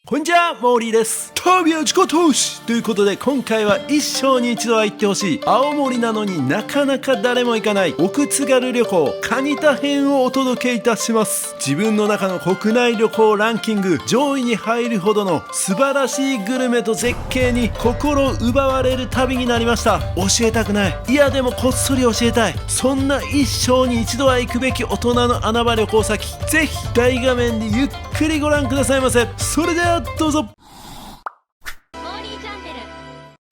こんにちは、モーリーです。旅は自己投資ということで、今回は一生に一度は行ってほしい青森なのになかなか誰も行かない奥津軽旅行蟹田編をお届けいたします。自分の中の国内旅行ランキング上位に入るほどの素晴らしいグルメと絶景に心奪われる旅になりました。教えたくない、いやでもこっそり教えたい、そんな一生に一度は行くべき大人の穴場旅行先、ぜひ大画面でゆっくりご覧くださいませ。それではどうぞ。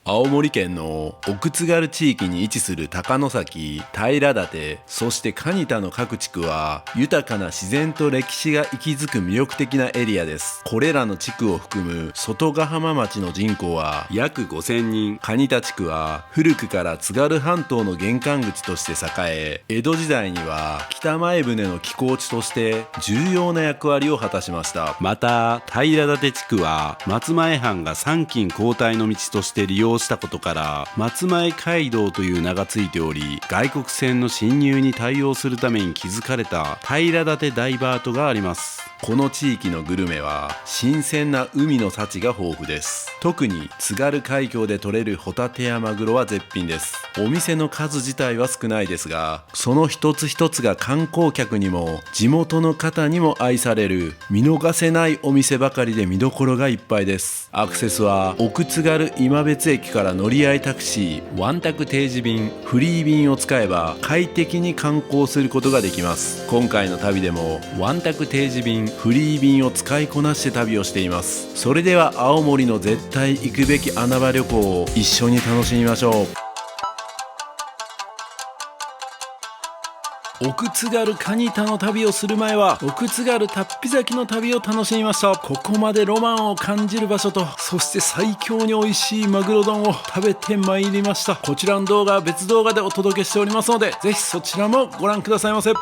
青森県の奥津軽地域に位置する高野崎、平舘、そして蟹田の各地区は豊かな自然と歴史が息づく魅力的なエリアです。これらの地区を含む外ヶ浜町の人口は約5000人。蟹田地区は古くから津軽半島の玄関口として栄え、江戸時代には北前船の寄港地として重要な役割を果たしました。また平舘地区は松前藩が参勤交代の道として利用したことから松前街道という名がついており、外国船の侵入に対応するために築かれた平舘ダイバートがあります。この地域のグルメは新鮮な海の幸が豊富です。特に津軽海峡で採れるホタテやマグロは絶品です。お店の数自体は少ないですが、その一つ一つが観光客にも地元の方にも愛される見逃せないお店ばかりで見どころがいっぱいです。アクセスは奥津軽今別駅から乗り合いタクシー、ワンタク定時便、フリー便を使えば快適に観光することができます。今回の旅でもワンタク定時便、フリー便を使いこなして旅をしています。それでは青森の絶対行くべき穴場旅行を一緒に楽しみましょう。奥津軽蟹田の旅をする前は奥津軽龍飛崎の旅を楽しみました。ここまでロマンを感じる場所と、そして最強に美味しいマグロ丼を食べてまいりました。こちらの動画は別動画でお届けしておりますので、ぜひそちらもご覧くださいませ。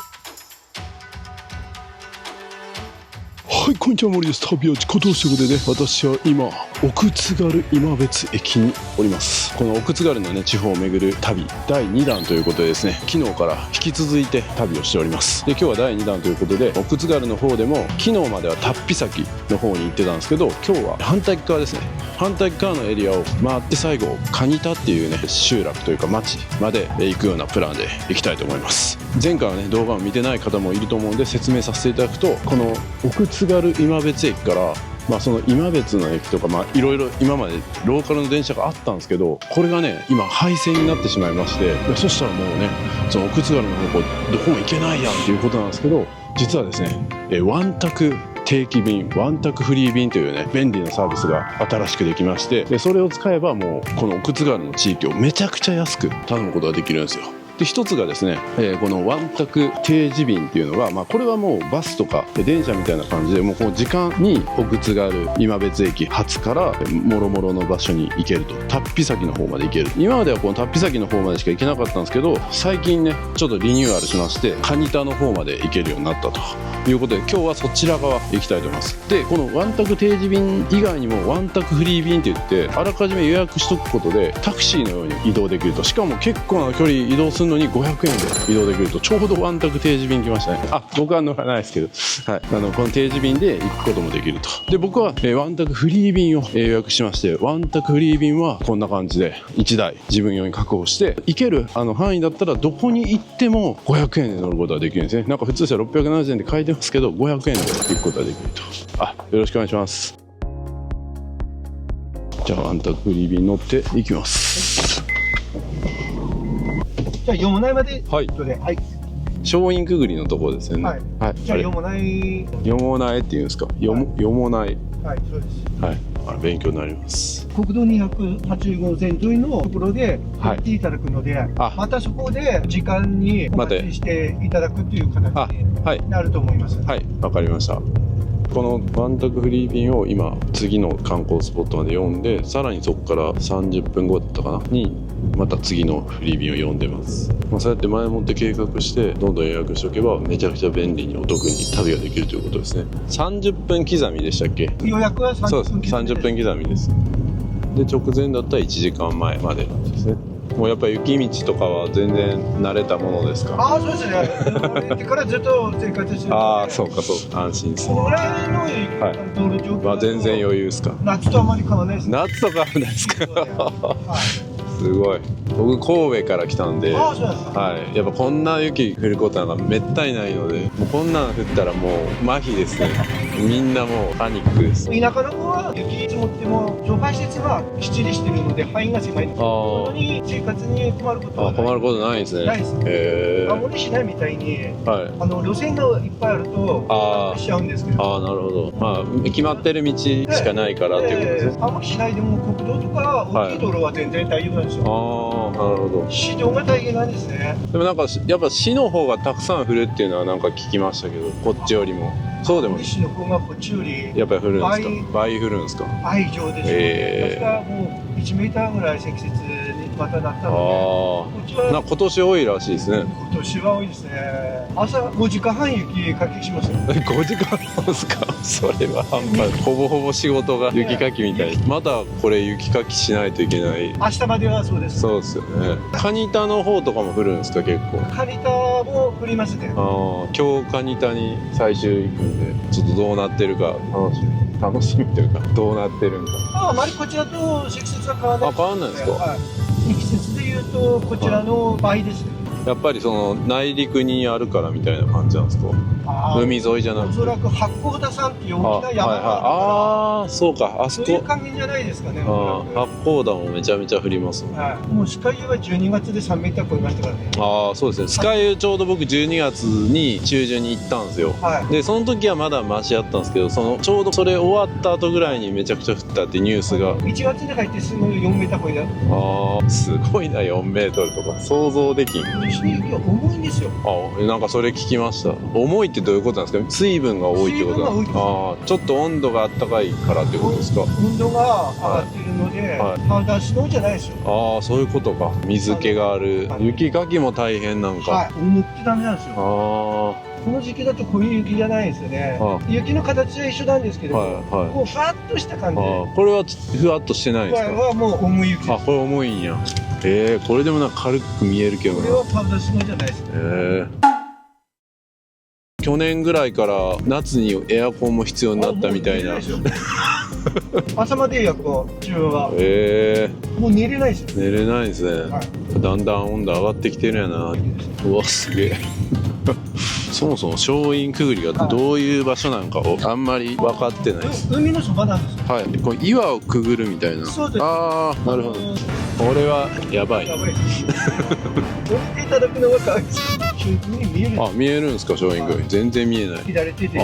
はい、こんにちは、森です。旅は自己投資ということでね、私は今奥津軽今別駅におります。この奥津軽のね地方を巡る旅第2弾ということでですね、昨日から引き続いて旅をしております。で、今日は第2弾ということで、奥津軽の方でも昨日までは龍飛崎の方に行ってたんですけど、今日は反対側ですね、反対側のエリアを回って最後蟹田っていうね集落というか町まで行くようなプランで行きたいと思います。前回はね動画を見てない方もいると思うんで説明させていただくと、この奥津軽今別駅からその今別の駅とかいろいろ今までローカルの電車があったんですけど、これがね今廃線になってしまいまして、そしたらもうねその奥津軽の方向どこも行けないやんっていうことなんですけど、実はですねワンタク定期便、ワンタクフリー便というね便利なサービスが新しくできまして、でそれを使えばもうこの奥津軽の地域をめちゃくちゃ安く頼むことができるんですよ。で一つがですね、このワンタク定時便っていうのが、これはもうバスとか電車みたいな感じで、もうこの時間に奥津軽今別駅発からもろもろの場所に行けると、龍飛崎の方まで行ける。今まではこの龍飛崎の方までしか行けなかったんですけど、最近ねちょっとリニューアルしまして蟹田の方まで行けるようになったということで、今日はそちら側行きたいと思います。でこのワンタク定時便以外にもワンタクフリー便って言って、あらかじめ予約しとくことでタクシーのように移動できると、しかも結構な距離移動するのに500円で移動できると、ちょうどワンタク定時便来ましたね。僕は乗らないですけど、はい、この定時便で行くこともできると。で僕は、ワンタクフリー便を予約しまして、ワンタクフリー便はこんな感じで1台自分用に確保して行ける範囲だったらどこに行っても500円で乗ることができるんですね。なんか普通したら670円で書いてますけど、500円で行くことができると。よろしくお願いします。じゃあワンタクフリー便乗って行きます。じゃあ、よもないまで。はい。はい。松陰くぐりのところですよね。はい。はい、じゃあ、よもない。よもないって言うんですか。よもない。はい、そうです。はい。勉強になります。国道280号線沿いのところで行っていただくので、またそこで時間にお待ちしていただくという形になると思います。はい、わかりました。このワンタクフリー便を今次の観光スポットまで読んで、さらにそこから30分後だったかなにまた次のフリー便を読んでます。そうやって前もって計画してどんどん予約しておけばめちゃくちゃ便利にお得に旅ができるということですね。30分刻みでしたっけ？予約は30分刻みです。そうです、30分刻みです。で直前だったら1時間前までなんですね。もうやっぱり雪道とかは全然慣れたものですか？ああ、そうですね。行ってからずっと生活してるので。ああ、そうかそうか、安心です。このぐらいのはい道路状況だと、まあ全然余裕ですか？夏とあまり変わらないですね。夏とかはないですか？はい。すごい。僕神戸から来たんで、ああ、そうなんですか。はい、やっぱこんな雪降ることなんかめったにないので、もうこんなん降ったらもう麻痺ですね。みんなもうパニックです。田舎の方は雪積もっても除排施設はきっちりしてるので範囲が狭いんですよ。そこに生活に困ることはない。困ることないですね。ないですね。へ青森市内みたいにはい。路線がいっぱいあるとしちゃうんですけど。ああ、なるほど。まあ決まってる道しかないからっていうことですね。青森市内でも国道とか大きい道路は全然大丈夫なんですよ。ああ、なるほど。市道が大変なんですね。でもなんかやっぱ市の方がたくさん降るっていうのはなんか聞きましたけど、こっちよりも。そうでも市の方がこっちよりやっぱり降るんですか？倍降るんですか？倍以上ですよ。確かもう1メーターぐらい積雪にまたなったので、今年多いらしいですね。今年は多いですね。朝5時間半雪かきしますよ。5時間半ですか？それは半端ない。ほぼほぼ仕事が雪かきみたい。まだこれ雪かきしないといけない。明日まではそうです。そうですよね。蟹田の方とかも降るんですか？結構。蟹田も降りますね。今日蟹田に最終行くんで、ちょっとどうなってるか楽しみというか、どうなってるんか。あまりこちらと積雪は変わらない。変わんないですか？はい。積雪でいうとこちらの倍ですね。やっぱりその内陸にあるからみたいな感じなんですか？海沿いじゃなくて。おそらく八甲田山っていう大きな山があるから。ああ、そうか、あそこ。そういう関係じゃないですかね。八甲田もめちゃめちゃ降りますもん。はい。もうスカイユーは12月で3メーター超えましたからね。ああ、そうですね。スカイユーちょうど僕12月に中旬に行ったんですよ。はい。で、その時はまだマシやったんですけど、ちょうどそれ終わった後ぐらいにめちゃくちゃ降ったってニュースが。1月に入ってすぐ4メーター超えだ。ああ、すごいな、4メートルとか。想像できん。今年の雪は重いんですよ。あ、なんかそれ聞きました。重いってどういうことなんですか？水分が多いってことなんですか？ああ、ちょっと温度が暖かいからってことですか？温度が上がってるので、パウダースノーじゃないですよ。ああ、そういうことか。水気がある。雪かきも大変なんか。はい。重くてダメなんですよ。ああ。この時期だとこういう雪じゃないですよね。雪の形は一緒なんですけど、こうふわっとした感じ。これはふわっとしてないんですか？これはもう重い雪です。あ、これ重いんや。これでもなんか軽く見えるけどな。これはパウダースノーじゃないですね。去年ぐらいから夏にエアコンも必要になったみたいな。朝までエアコン中は。もう寝れないですよ。寝れないですね。だんだん温度上がってきてるやな。うわ、すげえ。そもそも松陰くぐりがどういう場所なんかをあんまり分かってないです。海のそばなんですよ。はい。これ岩をくぐるみたいな。そうです。ああ、なるほど。これはやばい。やばい。降りていただくのがかわいいです。海見える。あ、見えるんですか、松陰くぐり。全然見えない。左手で。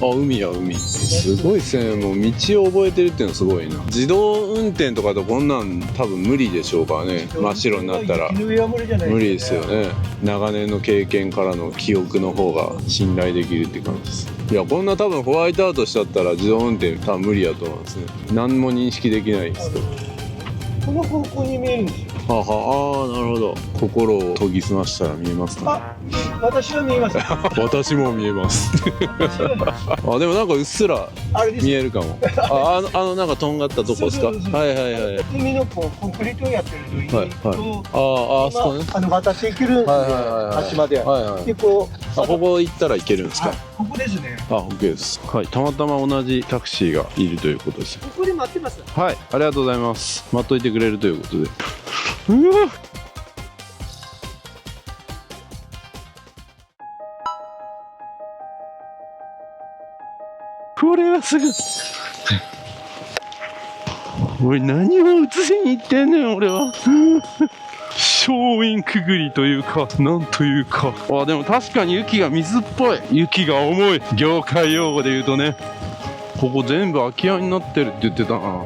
海や海。すごいですね。もう道を覚えてるっていうのすごいな。自動運転とかとこんなん多分無理でしょうからね。真っ白になったら。無理ですよね。長年の経験からの記憶の方が信頼できるって感じです。いや、こんな多分ホワイトアウトしちゃったら自動運転多分無理やと思うんですね。何も認識できないですけど。この方向に見えるんですよ。なるほど。心を研ぎ澄ましたら見えますか？私は見えます。私も見えます。あ、でもなんかうっすら見えるかも。なんかとんがったとこですか？はい。海のコンクリートをやってるといいと、そうね。渡っていけるんですね。端まで。でここ行ったら行けるんですか？ここですね。OK です。はい、たまたま同じタクシーがいるということです。ここで待ってます。はい、ありがとうございます。待っといてくれるということで。うわ。これはすぐ。俺何を映しに行ってんねん、俺は。松陰くぐりというか、なんというか。でも確かに雪が水っぽい。雪が重い。業界用語で言うとね。ここ全部空き家になってるって言ってたな。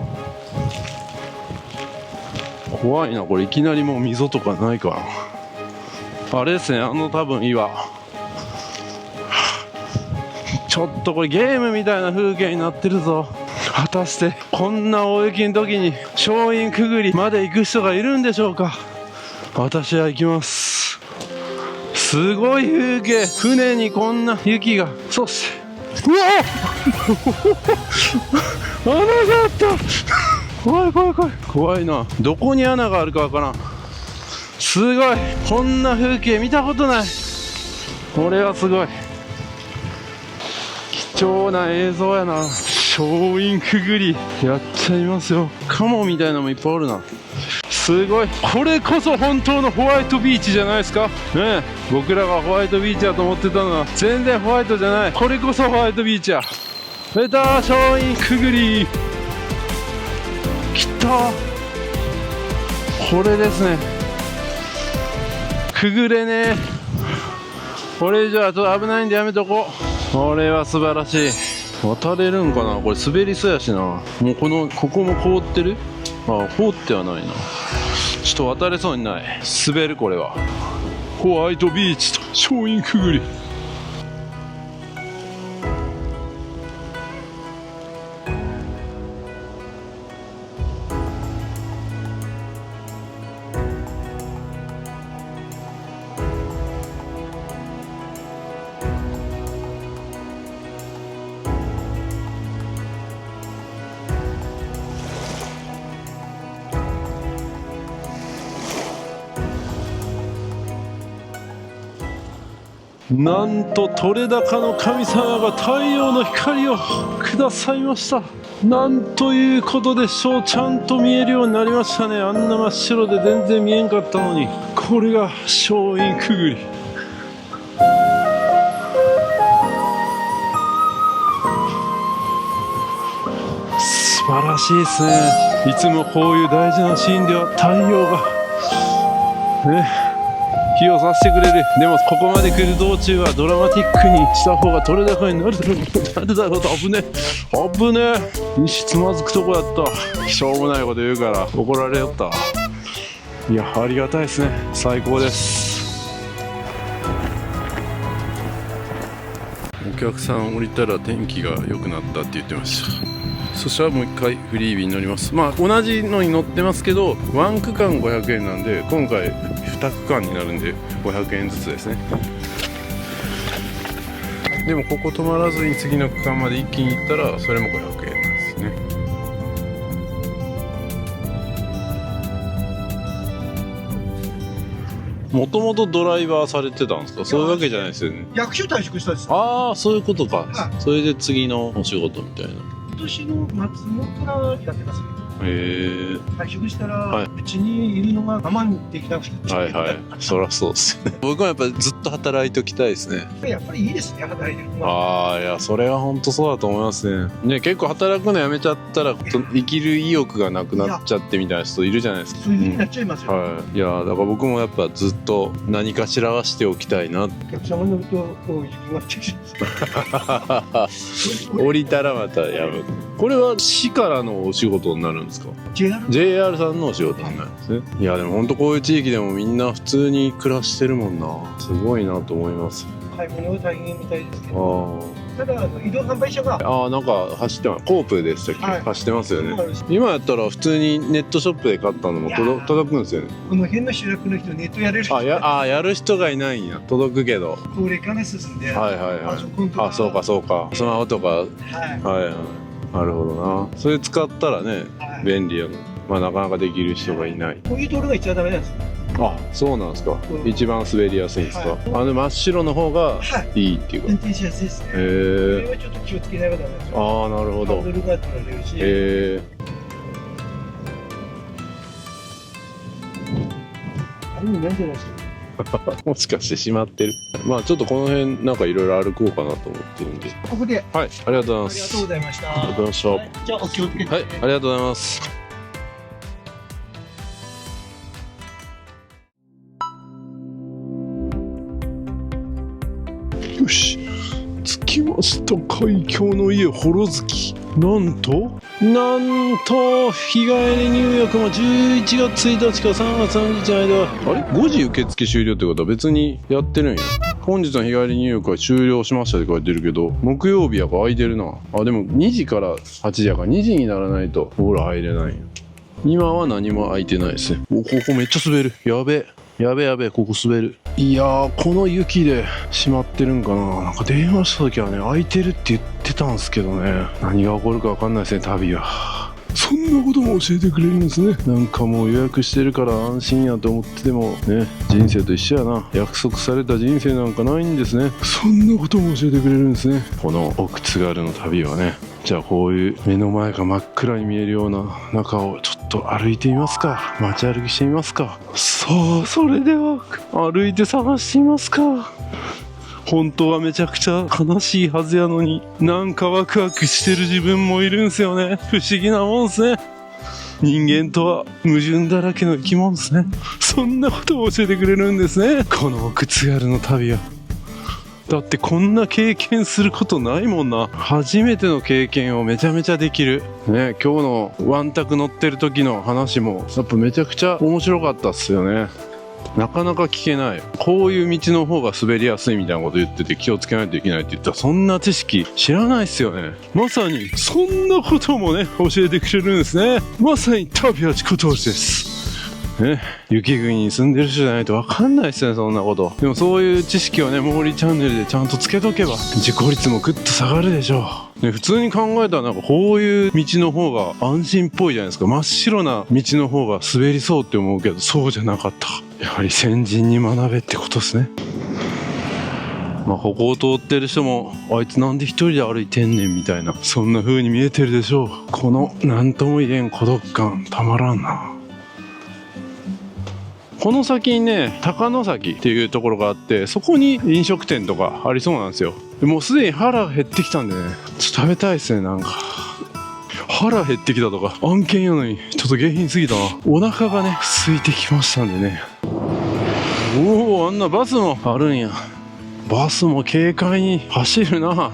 怖いな、これいきなりもう溝とかないかな。あれですね、多分岩。ちょっとこれゲームみたいな風景になってるぞ。果たしてこんな大雪の時に松陰くぐりまで行く人がいるんでしょうか。私は行きます。すごい風景。船にこんな雪が。そしてうわっ穴があった。怖い怖い怖い怖いな。どこに穴があるかわからん。すごい、こんな風景見たことない。これはすごい貴重な映像やな。松陰くぐりやっちゃいますよ。カモみたいなのもいっぱいあるな。すごい、これこそ本当のホワイトビーチじゃないですかね。え、僕らがホワイトビーチだと思ってたのは全然ホワイトじゃない。これこそホワイトビーチや。出た、松陰くぐり来た。これですね、くぐれね。これ以上はちょっと危ないんでやめとこう。これは素晴らしい。渡れるんかな。これ滑りそうやしな。もうここも凍ってる。あ、凍ってはないな。ちょっと渡れそうにない。滑る。これはホワイトビーチと松陰くぐり。なんと取れ高の神様が太陽の光をくださいました。なんということでしょう。ちゃんと見えるようになりましたね。あんな真っ白で全然見えんかったのに。これが松陰くぐり。素晴らしいですね。いつもこういう大事なシーンでは太陽がね火をさせてくれる。でもここまで来る道中はドラマティックにした方が取れ高になるだろう。なるだろうと。危ねえ危ねえ。石つまずくとこだった。しょうもないこと言うから怒られよった。いや、ありがたいですね。最高です。お客さん降りたら天気が良くなったって言ってました。そしたらもう一回フリー便に乗ります。まあ同じのに乗ってますけど、ワン区間500円なんで、今回2区間になるんで500円ずつですね。でもここ止まらずに次の区間まで一気に行ったらそれも500円なんですね。もともとドライバーされてたんですか。そういうわけじゃないですよね。役所退職したんです。ああ、そういうことか、はい、それで次のお仕事みたいな。今年の末のからやってますけど。退職したら、うちにいるのが我慢できなくて。はいはい、そりゃそうですね。僕もやっぱりずっと働いておきたいですね。やっぱりいいですね、働いてるのは。ああ、いや、それは本当そうだと思いますね。ね、結構働くのやめちゃったら生きる意欲がなくなっちゃってみたいな人いるじゃないですか。そういう風になっちゃいますよ、はい。いや、だから僕もやっぱずっと何かしらはしておきたいな。お客様乗るとこう雪が降ってきて降りたらまたやむ。これは市からのお仕事になるんですか。 JR さんのお仕事になるんですね。いや、でも本当こういう地域でもみんな普通に暮らしてるもんな。すごいなと思います。買い物は大変みたいですけど、ただ移動販売車がなんか走ってます。コープでしたっけ、走ってますよね。今やったら普通にネットショップで買ったのも届くんですよね。この辺の主役の人、ネットやれる人やる人がいないんや。届くけど高齢化が進んで、パソコンとか、そうかそうか、スマホとか、はいはい、なるほどな。それ使ったらね、便利やの。まあなかなかできる人がいない。こういう道路が一番ダメなんですよ。あ、そうなんですか。一番滑りやすいんですか。真っ白の方がいいっていうか。運転しやすいですね。それはちょっと気をつけないとダメですよ。ああ、なるほど。ハンドルが取られるし。あれもなんじゃないですか。もしかして閉まってる。まあちょっとこの辺なんかいろいろ歩こうかなと思ってるんで。ここで。はい、ありがとうございます。ありがとうございました。ありがとうございました。じゃあお気をつけて。はい、ありがとうございます。よし、着きました。海峡の家ほろずき。なんと日帰り入浴も11月1日から3月30日の間。あれ5時受付終了ってことは別にやってるんや。本日の日帰り入浴は終了しましたって書いてるけど、木曜日やから空いてるな。でも2時から8時やから2時にならないとほら入れないんや。今は何も空いてないですね。ここめっちゃ滑る。やべえ、ここ滑る。いやー、この雪で閉まってるんかな。なんか電話した時はね、空いてるって言ってたんですけどね。何が起こるか分かんないですね、旅は。そそんなことも教えてくれるんですね。なんかもう予約してるから安心やと思っててもね、人生と一緒やな。約束された人生なんかないんですね。そんなことも教えてくれるんですね。この奥津軽の旅はね、じゃあこういう目の前が真っ暗に見えるような中をちょっと歩いてみますか。街歩きしてみますか。さあ、それでは歩いて探してみますか。本当はめちゃくちゃ悲しいはずやのに、なんかワクワクしてる自分もいるんすよね。不思議なもんすね。人間とは矛盾だらけの生き物ですね。そんなことを教えてくれるんですね、この奥津軽の旅は。だってこんな経験することないもんな。初めての経験をめちゃめちゃできるね。今日のワンタク乗ってる時の話もやっぱめちゃくちゃ面白かったっすよね。なかなか聞けない。こういう道の方が滑りやすいみたいなこと言ってて、気をつけないといけないって言ったら、そんな知識知らないっすよね。まさにそんなこともね教えてくれるんですね。まさに旅は自己投資ですね。雪国に住んでる人じゃないと分かんないっすね、そんなこと。でもそういう知識をね、モーリーチャンネルでちゃんとつけとけば自己率もグッと下がるでしょう、ね。普通に考えたらなんかこういう道の方が安心っぽいじゃないですか。真っ白な道の方が滑りそうって思うけど、そうじゃなかった。やはり先人に学べってことですね。まあここを通ってる人も、あいつなんで一人で歩いてんねんみたいな、そんな風に見えてるでしょう。この何とも言えん孤独感たまらんな。この先にね、高野崎っていうところがあって、そこに飲食店とかありそうなんですよ。でもうすでに腹が減ってきたんでね、ちょっと食べたいですね。なんか腹減ってきたとか案件やのにちょっと下品すぎたな。お腹がね空いてきましたんでね。おお、あんなバスもあるんや。バスも軽快に走るな。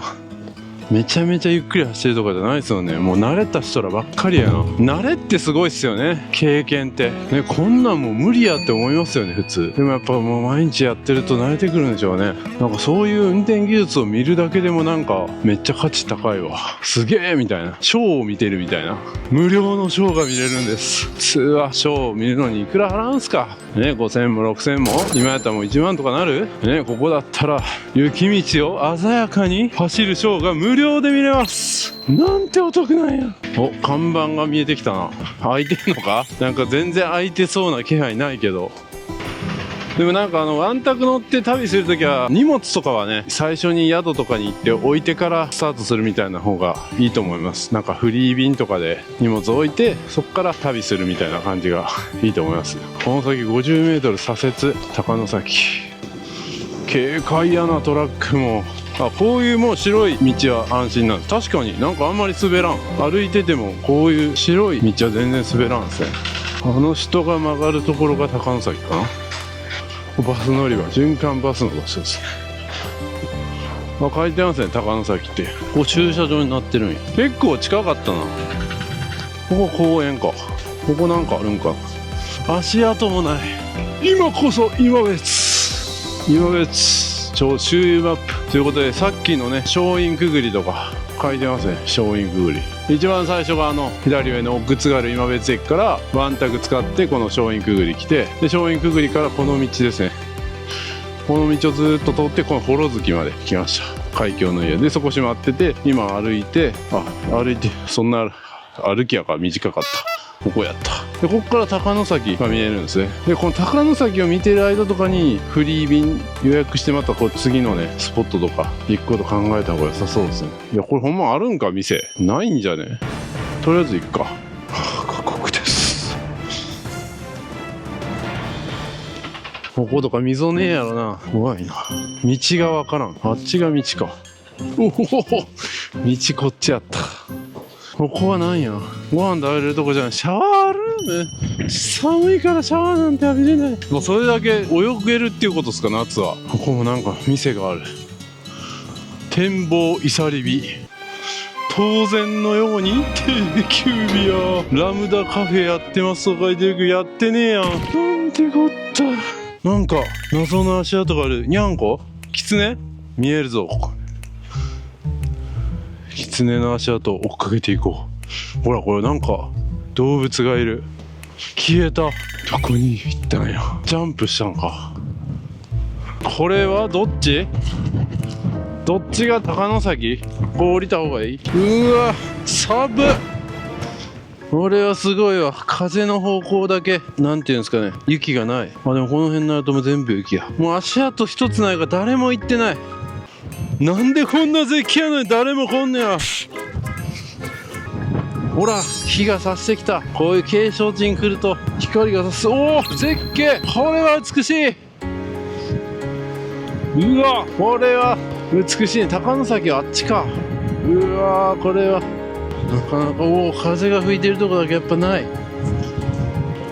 めちゃめちゃゆっくり走るとかじゃないですよね。もう慣れた人らばっかりやな。慣れってすごいっすよね、経験ってね。こんなんもう無理やって思いますよね、普通。でもやっぱもう毎日やってると慣れてくるんでしょうね。なんかそういう運転技術を見るだけでもなんかめっちゃ価値高いわ。すげえみたいな。ショーを見てるみたいな。無料のショーが見れるんです。普通はショーを見るのにいくら払うんすかね。5000も6000も、今やったらもう1万とかなるね。ここだったら雪道を鮮やかに走るショーが無料で見れます。なんてお得なんや。お、看板が見えてきたな。開いてんのか。なんか全然開いてそうな気配ないけど。でもなんかワンタク乗って旅するときは荷物とかはね、最初に宿とかに行って置いてからスタートするみたいな方がいいと思います。なんかフリー便とかで荷物置いてそこから旅するみたいな感じがいいと思います。この先 50m 左折高野崎。軽快やな。トラックも。あ、こういうもう白い道は安心なんです。確かになんかあんまり滑らん。歩いててもこういう白い道は全然滑らんですね。あの人が曲がるところが高野崎かな。バス乗り場、循環バスの場所です。あ、書いてますね、高野崎って。ここ駐車場になってるんや。結構近かったな。ここ公園か。ここなんかあるんか。足跡もない。今こそ今別。今別。超周遊マップということで、さっきのね、松陰くぐりとか書いてますね。松陰くぐり。一番最初が左上の奥津軽今別駅からワンタク使ってこの松陰くぐり来て、で松陰くぐりからこの道ですね。この道をずっと通ってこの幌月まで来ました。海峡の家でそこ閉まってて、今歩いて、そんな歩きやから短かった。ここやった。でここから高野崎が見えるんですね。でこの高野崎を見てる間とかにフリー便予約してまたこう次のねスポットとか行くこと考えた方が良さそうですね。いやこれほんまあるんか店ないんじゃね。とりあえず行くか。過酷です。こことか溝ねえやろな。怖いな。道がわからん。あっちが道か。おお、道こっちやった。ここはなんや。ご飯食べれるとこじゃない。シャワールーム。寒いからシャワーなんて浴びれない。もうそれだけ泳げるっていうことですか、夏は。ここもなんか店がある。展望いさり火。当然のように定休日やラムダカフェやってますとか言ってるけどやってねえやん。なんてこった。なんか謎の足跡がある。にゃんこ？キツネ？見えるぞここ。キツネの足跡を追っかけていこう。ほらこれなんか動物がいる。消えた。どこに行ったんや。ジャンプしたんか。これはどっち？どっちが高野崎？こう降りた方がいい？うわ寒っ。これはすごいわ。風の方向だけなんていうんですかね、雪がない。あ、でもこの辺になるともう全部雪や。もう足跡一つないから誰も行ってない。なんでこんな絶景やのに誰も来んねや。ほら、日が差してきた。こういう景勝地に来ると光が差す。おお、絶景。これは美しい。うわ、これは美しい。高野崎はあっちか。うわ、これはなかなか。おお、風が吹いてるとこだけやっぱない。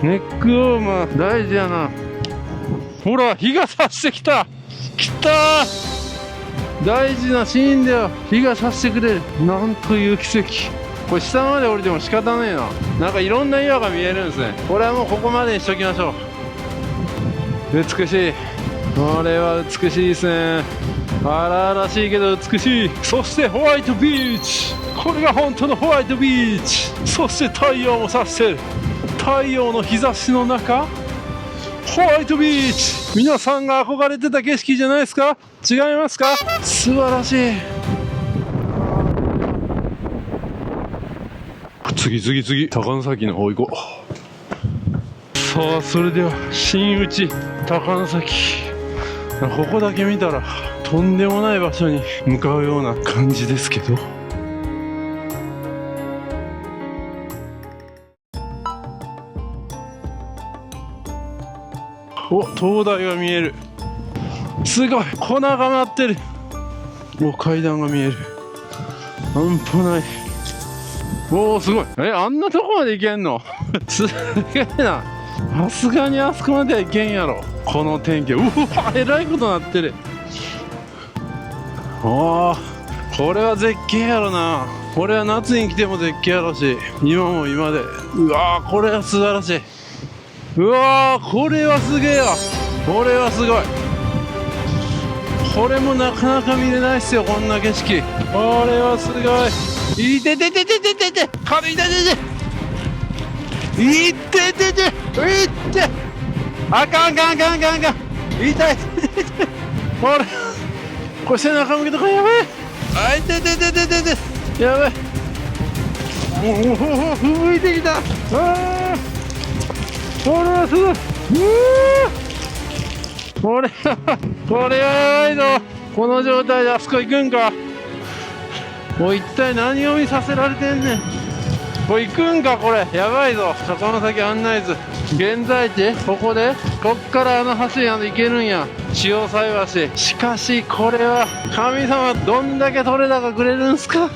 ネックウォーマー大事やな。ほら、日が差してきた。きたー。大事なシーンだよ。日が差してくれる。なんという奇跡。これ下まで降りても仕方ねえな。なんかいろんな岩が見えるんですね。これはもうここまでにしときましょう。美しい。これは美しいですね。荒々しいけど美しい。そしてホワイトビーチ。これが本当のホワイトビーチ。そして太陽も差してる。太陽の日差しの中、ホワイトビーチ。皆さんが憧れてた景色じゃないですか。違いますか。素晴らしい。次高野崎の方行こう。さあ、それでは新内高野崎、ここだけ見たらとんでもない場所に向かうような感じですけど、お、灯台が見える。すごい、粉が舞ってる。お、階段が見える。半端ない。おお、すごい。あんなとこまで行けんのすげえな。さすがにあそこまでは行けんやろ、この天気。うわ、えらいことなってる。ああ、これは絶景やろな。これは夏に来ても絶景やろし、今も今で。うわー、これは素晴らしい。うわー、これはすげえわ。これはすごい。これもなかなか見れないっすよ、こんな景色。これはすごい。いててててててて、軽いててて、いててて、いってあかんあかんあかんあかんあかん、痛い。これ背中向けとかやばい。あいてててててて、やばい。おお、吹いてきた。ああ、これはすごい。これはやばいぞ。この状態であそこ行くんか。もう一体何を見させられてんねん。これ行くんか、これやばいぞ。高野崎案内図、現在地ここで、こっからあの橋まで行けるんや、潮騒橋。しかしこれは神様、どんだけ取れ高くれるんすか。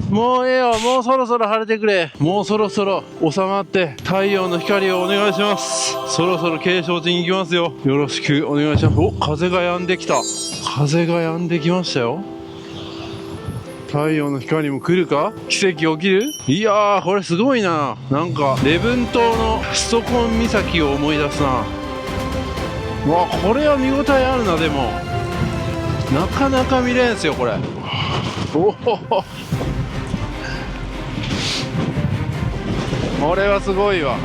もうええよ、もうそろそろ晴れてくれ。もうそろそろ収まって太陽の光をお願いします。そろそろ景勝地に行きますよ。よろしくお願いします。お、風が止んできた。風が止んできましたよ。太陽の光も来るか。奇跡起きる。いやー、これすごいな。なんか礼文島のストコン岬を思い出すな。わ、これは見応えあるな。でもなかなか見れんすよ、これ。おお、これはすごいわ。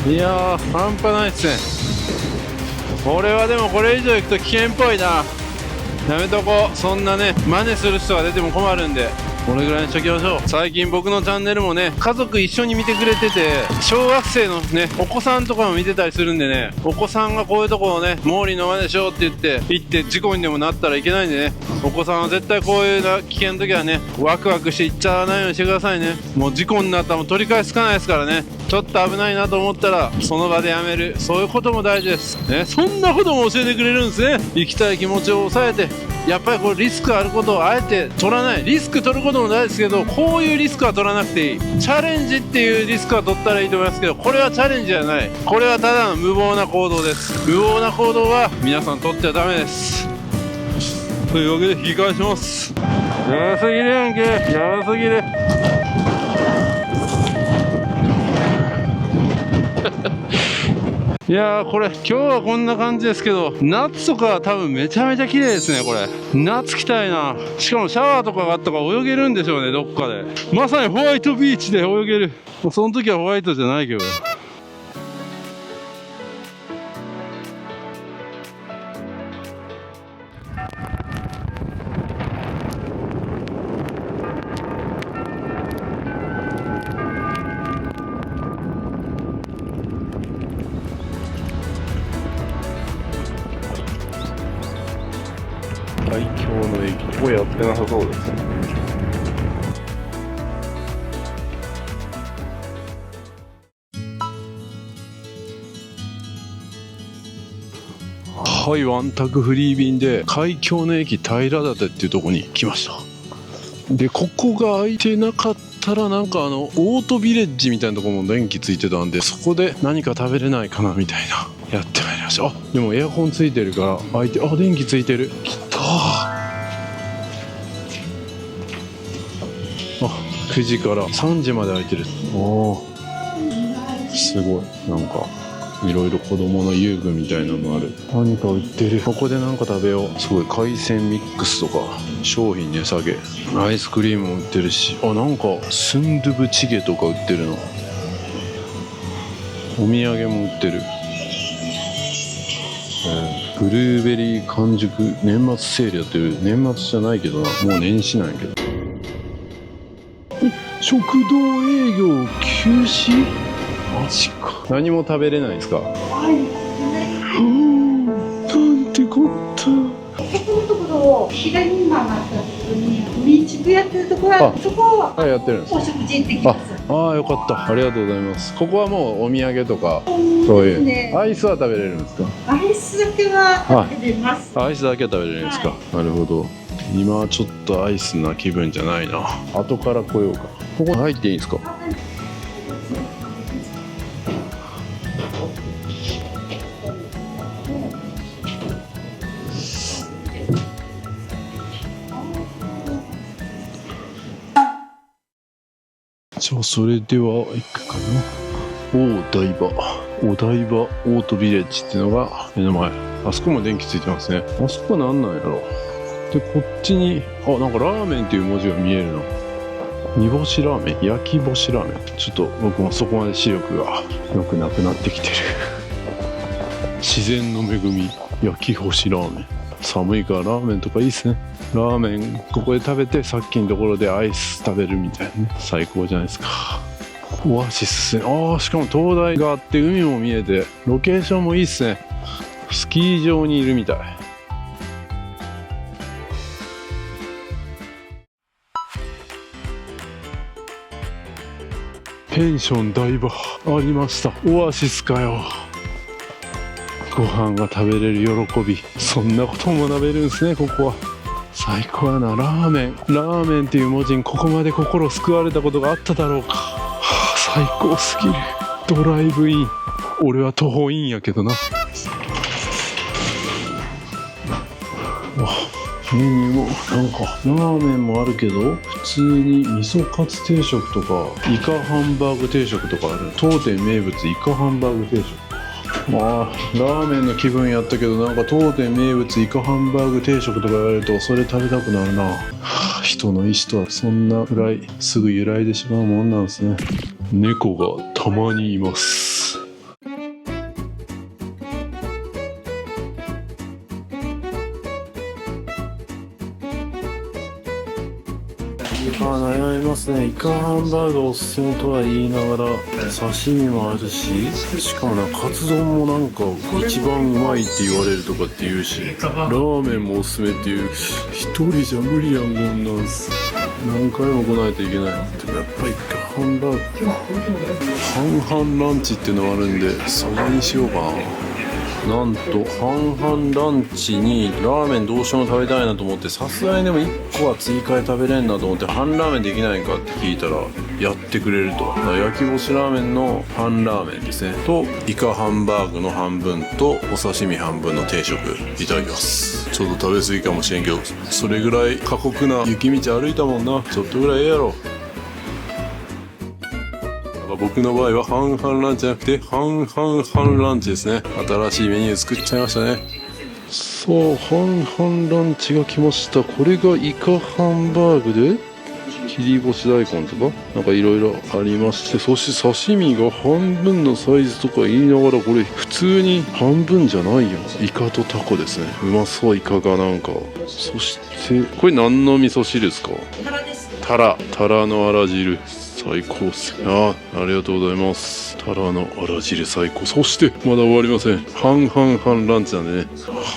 いやー、半端ないっすね。これはでもこれ以上行くと危険っぽいな。やめとこう。そんなね、真似する人が出ても困るんで、これぐらいにしときましょう。最近僕のチャンネルもね、家族一緒に見てくれてて、小学生のね、お子さんとかも見てたりするんでね、お子さんがこういうとこをね、毛利の真似しようって行って事故にでもなったらいけないんでね、お子さんは絶対こういう危険な時はね、ワクワクして行っちゃわないようにしてくださいね。もう事故になったらもう取り返しつかないですからね。ちょっと危ないなと思ったらその場でやめる、そういうことも大事ですね。そんなことも教えてくれるんですね。行きたい気持ちを抑えて、やっぱりこれリスクあることをあえて取らない。リスク取ることも大事ですけど、こういうリスクは取らなくていい。チャレンジっていうリスクは取ったらいいと思いますけど、これはチャレンジじゃない。これはただの無謀な行動です。無謀な行動は皆さん取ってはダメです。というわけで引き返します。やばすぎるやんけ、やばすぎる。いやー、これ今日はこんな感じですけど、夏とかは多分めちゃめちゃ綺麗ですね。これ夏来たいな。しかもシャワーとかがあったから泳げるんでしょうね、どっかで。まさにホワイトビーチで泳げる。もうその時はホワイトじゃないけど。海峡の駅、ここやってなさそうですね。はい、ワンタクフリー便で海峡の駅平館っていうところに来ました。でここが空いてなかったらなんかオートビレッジみたいなところも電気ついてたんで、そこで何か食べれないかなみたいなやってまいりました。あ、でもエアコンついてるから空いて、あ、電気ついてる。きたー。あ、9時から3時まで空いてる。おー、すごい。なんかいろいろ子供の遊具みたいなのある。何か売ってる。ここで何か食べよう。すごい海鮮ミックスとか商品値下げ、アイスクリームも売ってるし、あ、なんかスンドゥブチゲとか売ってるの。お土産も売ってる。ブルーベリー完熟年末セールやってる。年末じゃないけどな、もう年始なんやけど。食堂営業休止？マジか。何も食べれないですか？なんてこった。ここのところを左に曲がったところに民宿やってるところある。そこはやってるんです。お食事行ってきます。ああ、よかった。ありがとうございます。ここはもうお土産とかそういうアイスは食べれるんですか？アイスだけは食べれます。アイスだけは食べれるんですか？なるほど。今はちょっとアイスな気分じゃないな。後から来ようか。ここ入っていいんですか？じゃあそれでは行くかな。お台場オートビレッジっていうのが目の前。あそこも電気ついてますね。あそこは何なんやろ。でこっちになんかラーメンっていう文字が見えるの。煮干しラーメン、焼き干しラーメン。ちょっと僕もそこまで視力が良くなくなってきてる。自然の恵み、焼き干しラーメン。寒いからラーメンとかいいっすね。ラーメンここで食べて、さっきのところでアイス食べるみたいなね。最高じゃないですか。オアシスっすね。しかも灯台があって海も見えて、ロケーションもいいっすね。スキー場にいるみたい。ペンション台場ありました。オアシスかよ。ご飯が食べれる喜び、そんなことも学べるんですね。ここは最高やな。ラーメンっていう文字にここまで心救われたことがあっただろうか。最高すぎる。ドライブイン。俺は徒歩インやけどな。メニューもなんかラーメンもあるけど、普通に味噌カツ定食とかイカハンバーグ定食とかある。当店名物イカハンバーグ定食。ラーメンの気分やったけど、なんか当店名物イカハンバーグ定食とか言われるとそれ食べたくなるな。人の意志とはそんなくらいすぐ揺らいでしまうもんなんですね。猫がたまにいます。悩みますね。イカハンバーグおすすめとは言いながら刺身もあるし、しかもカツ丼もなんか一番うまいって言われるとかって言うし、ラーメンもおすすめって言うし、一人じゃ無理やんこんなんす。何回も来ないといけない。でもやっぱりイカハンバーグ半々ランチっていうのがあるんで、それにしようかな。なんと半々ランチにラーメンどうしても食べたいなと思って、さすがにでも1個は追加で食べれんなと思って、半ラーメンできないかって聞いたらやってくれると。焼き干しラーメンの半ラーメンですねと、イカハンバーグの半分とお刺身半分の定食いただきます。ちょっと食べ過ぎかもしれんけど、それぐらい過酷な雪道歩いたもんな。ちょっとぐらいええやろ。僕の場合は半々ランチじゃなくて半々ランチですね。新しいメニュー作っちゃいましたね。さあ半々ランチが来ました。これがイカハンバーグで切り干し大根とかなんかいろいろありまして、そして刺身が半分のサイズとか言いながら、これ普通に半分じゃないよ。イカとタコですね。うまそう。イカがなんか。そしてこれ何の味噌汁ですか？タラです。タラのあら汁。最高っす。ありがとうございます。タラのあら汁最高。そしてまだ終わりません。半々半ランチなんでね、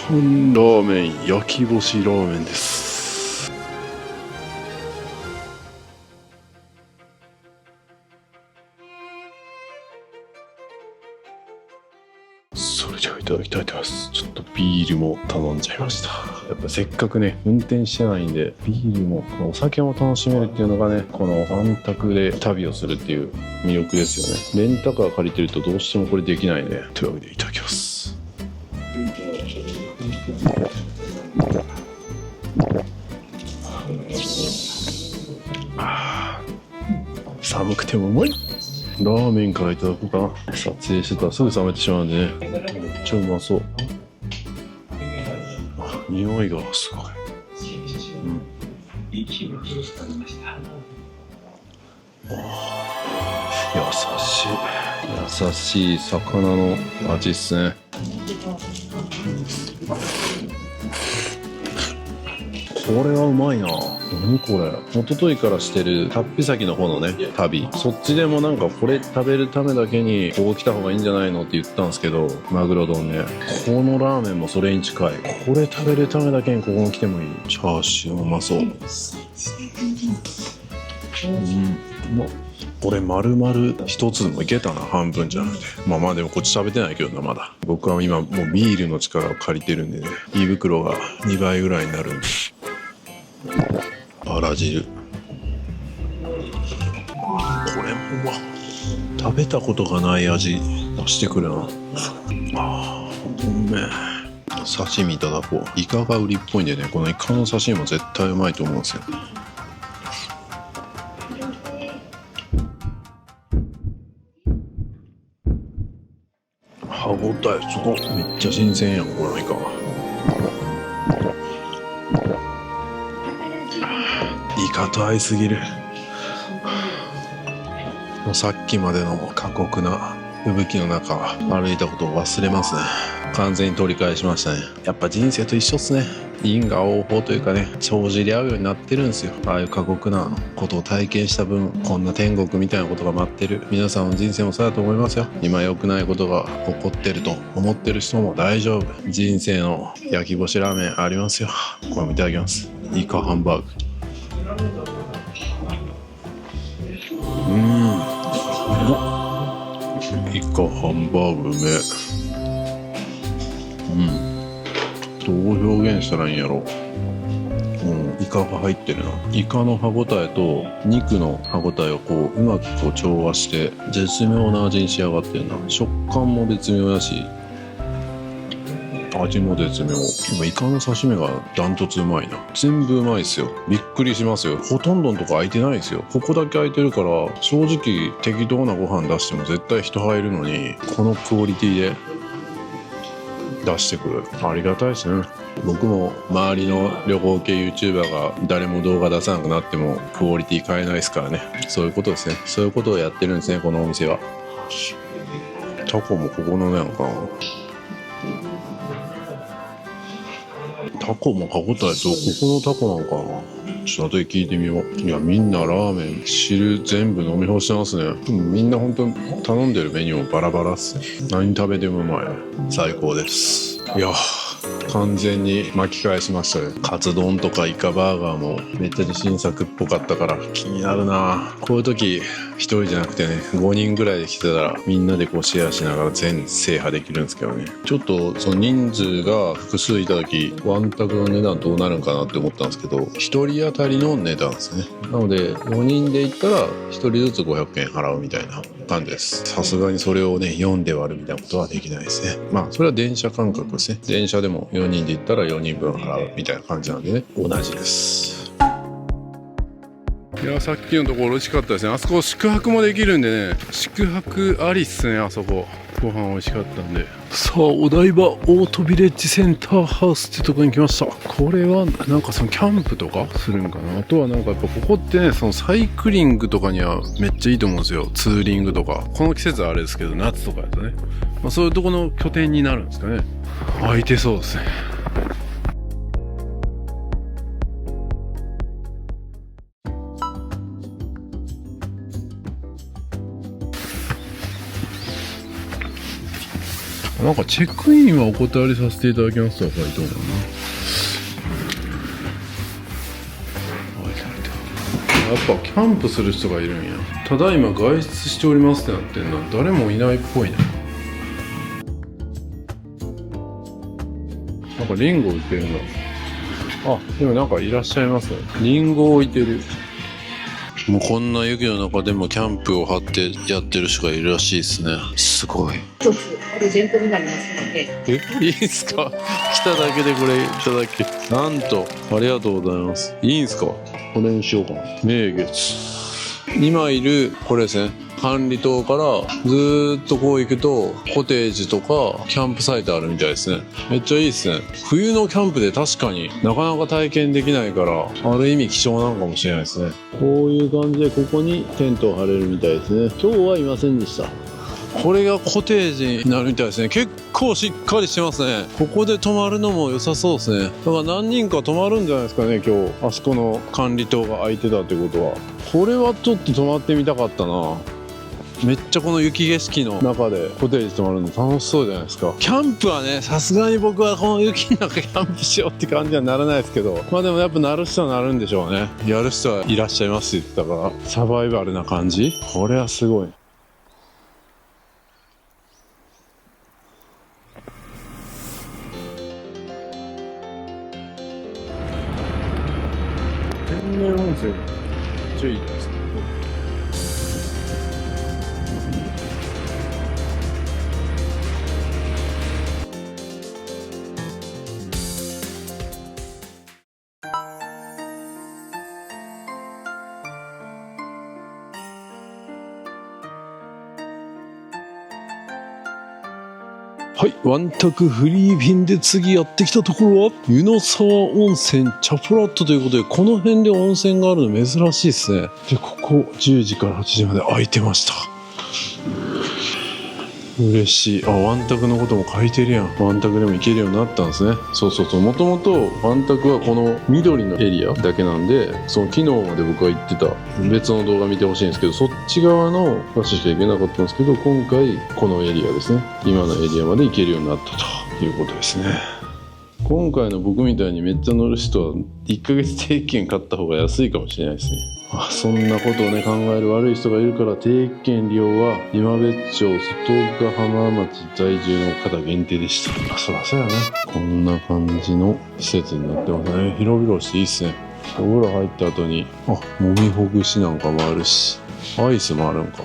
半ラーメン、焼き干しラーメンです。それじゃあいただきたいと思います。ちょっとビールも頼んじゃいました。やっぱせっかくね運転してないんで、ビールもお酒も楽しめるっていうのがね、このワンタクで旅をするっていう魅力ですよね。レンタカー借りてるとどうしてもこれできないね。というわけでいただきます。寒くてもうまい。ラーメンからいただこうかな。撮影してたらすぐ冷めてしまうんでね、めっちゃうまそう。匂いがすごい。優しい魚の味っすね。これはうまいな。何これ。一昨日からしてる龍飛崎の方のね旅、そっちでもなんかこれ食べるためだけにここ来た方がいいんじゃないのって言ったんですけど、マグロ丼ね。このラーメンもそれに近い。これ食べるためだけにここに来てもいい。チャーシューうまそう。これ丸々一つでもいけたな。半分じゃなくて。まあでもこっち食べてないけどな、まだ。僕は今もうビールの力を借りてるんでね、胃袋が2倍ぐらいになるんで。あら汁、これも食べたことがない味出してくるな。うめえ。刺身いただこう。イカが売りっぽいんでね、このイカの刺身も絶対うまいと思うんですよ。歯ごたえすごい。めっちゃ新鮮やん、このイカは。イカと合いすぎる。もうさっきまでの過酷な吹雪の中歩いたことを忘れますね。完全に取り返しましたね。やっぱ人生と一緒っすね。因果応報というかね、帳尻で合うようになってるんですよ。ああいう過酷なことを体験した分、こんな天国みたいなことが待ってる。皆さんの人生もそうだと思いますよ。今良くないことが起こってると思ってる人も大丈夫。人生の焼き干しラーメンありますよ。これもいただきます。イカハンバーグ。イカハンバーグうめえ。どう表現したらいいんやろ。イカが入ってるな。イカの歯ごたえと肉の歯ごたえをこううまくこう調和して絶妙な味に仕上がってるな。食感も絶妙だし味も絶妙。今イカの刺身がダントツうまいな。全部うまいっすよ。びっくりしますよ。ほとんどのとこ空いてないですよ。ここだけ空いてるから、正直適当なご飯出しても絶対人入るのに、このクオリティで出してくる。ありがたいですね。僕も周りの旅行系 YouTuber が誰も動画出さなくなってもクオリティ変えないですからね。そういうことですね。そういうことをやってるんですね、このお店は。タコもここのなんかタコも歯ごたえと、ここのタコなんかな。ちょっと後で聞いてみよう。いや、みんなラーメン汁全部飲み干してますね。みんな本当に頼んでるメニューもバラバラっすね。何食べてもうまい。最高です。いや完全に巻き返しましたね。カツ丼とかイカバーガーもめっちゃ自信作っぽかったから気になるな。こういう時一人じゃなくてね、5人ぐらいで来てたらみんなでこうシェアしながら全制覇できるんですけどね。ちょっとその人数が複数いた時ワンタクの値段どうなるんかなって思ったんですけど、1人当たりの値段ですね。なので4人で行ったら1人ずつ500円払うみたいな感じです。さすがにそれをね4で割るみたいなことはできないですね。まあそれは電車感覚ですね。電車でも4人で行ったら4人分払うみたいな感じなんでね、同じです。いやさっきのところ美味しかったですね。あそこ宿泊もできるんでね、宿泊ありっすね。あそこご飯美味しかったんで。さあお台場オートビレッジセンターハウスってとこに来ました。これはなんかそのキャンプとかするんかな。あとはなんかやっぱここってね、そのサイクリングとかにはめっちゃいいと思うんですよ。ツーリングとか。この季節はあれですけど夏とかだとね、まあ、そういうとこの拠点になるんですかね。空いてそうですね。なんかチェックインはお断りさせていただきますとは書いてあるな。やっぱキャンプする人がいるんや。ただいま外出しておりますってなってんの。誰もいないっぽいね。なんかリンゴ売ってるんだ。あ、でもなんかいらっしゃいますね。リンゴ置いてる。もうこんな雪の中でもキャンプを張ってやってる人がいるらしいですね。すごい。一つプレゼントになりますので。いいですか？来ただけでこれいただけ。なんと、ありがとうございます。いいんすか？これにしようかな。名月。今いる、これですね。管理棟からずーっとこう行くとコテージとかキャンプサイトあるみたいですね。めっちゃいいですね。冬のキャンプで確かになかなか体験できないからある意味貴重なのかもしれないですね。こういう感じでここにテントを張れるみたいですね。今日はいませんでした。これがコテージになるみたいですね。結構しっかりしてますね。ここで泊まるのも良さそうですね。だから何人か泊まるんじゃないですかね。今日あそこの管理棟が空いてたってことは。これはちょっと泊まってみたかったな。めっちゃこの雪景色の中でコテージ泊まるの楽しそうじゃないですか。キャンプはね、さすがに僕はこの雪の中キャンプしようって感じにはならないですけど、まあでもやっぱなる人はなるんでしょうね。やる人はいらっしゃいますって言ってたから、サバイバルな感じ。これはすごい。天然温泉めっちゃいいですね。はい、ワンタクフリー便で次やってきたところは湯の沢温泉チャポラットということで、この辺で温泉があるの珍しいですね。で、ここ10時から8時まで空いてました。嬉しい。あ、ワンタクのことも書いてるやん。ワンタクでも行けるようになったんですね。そうそうそう。もともとワンタクはこの緑のエリアだけなんで、その昨日まで僕が行ってた別の動画見てほしいんですけど、そっち側の場所しか行けなかったんですけど、今回このエリアですね。今のエリアまで行けるようになったということですね。今回の僕みたいにめっちゃ乗る人は1ヶ月定期券買った方が安いかもしれないですね。そんなことをね考える悪い人がいるから、定期券利用は今別町外ヶ浜町在住の方限定でした。そらそうやね。こんな感じの施設になってますね。広々していいっすね。お風呂入った後にもみほぐしなんかもあるし、アイスもあるんか。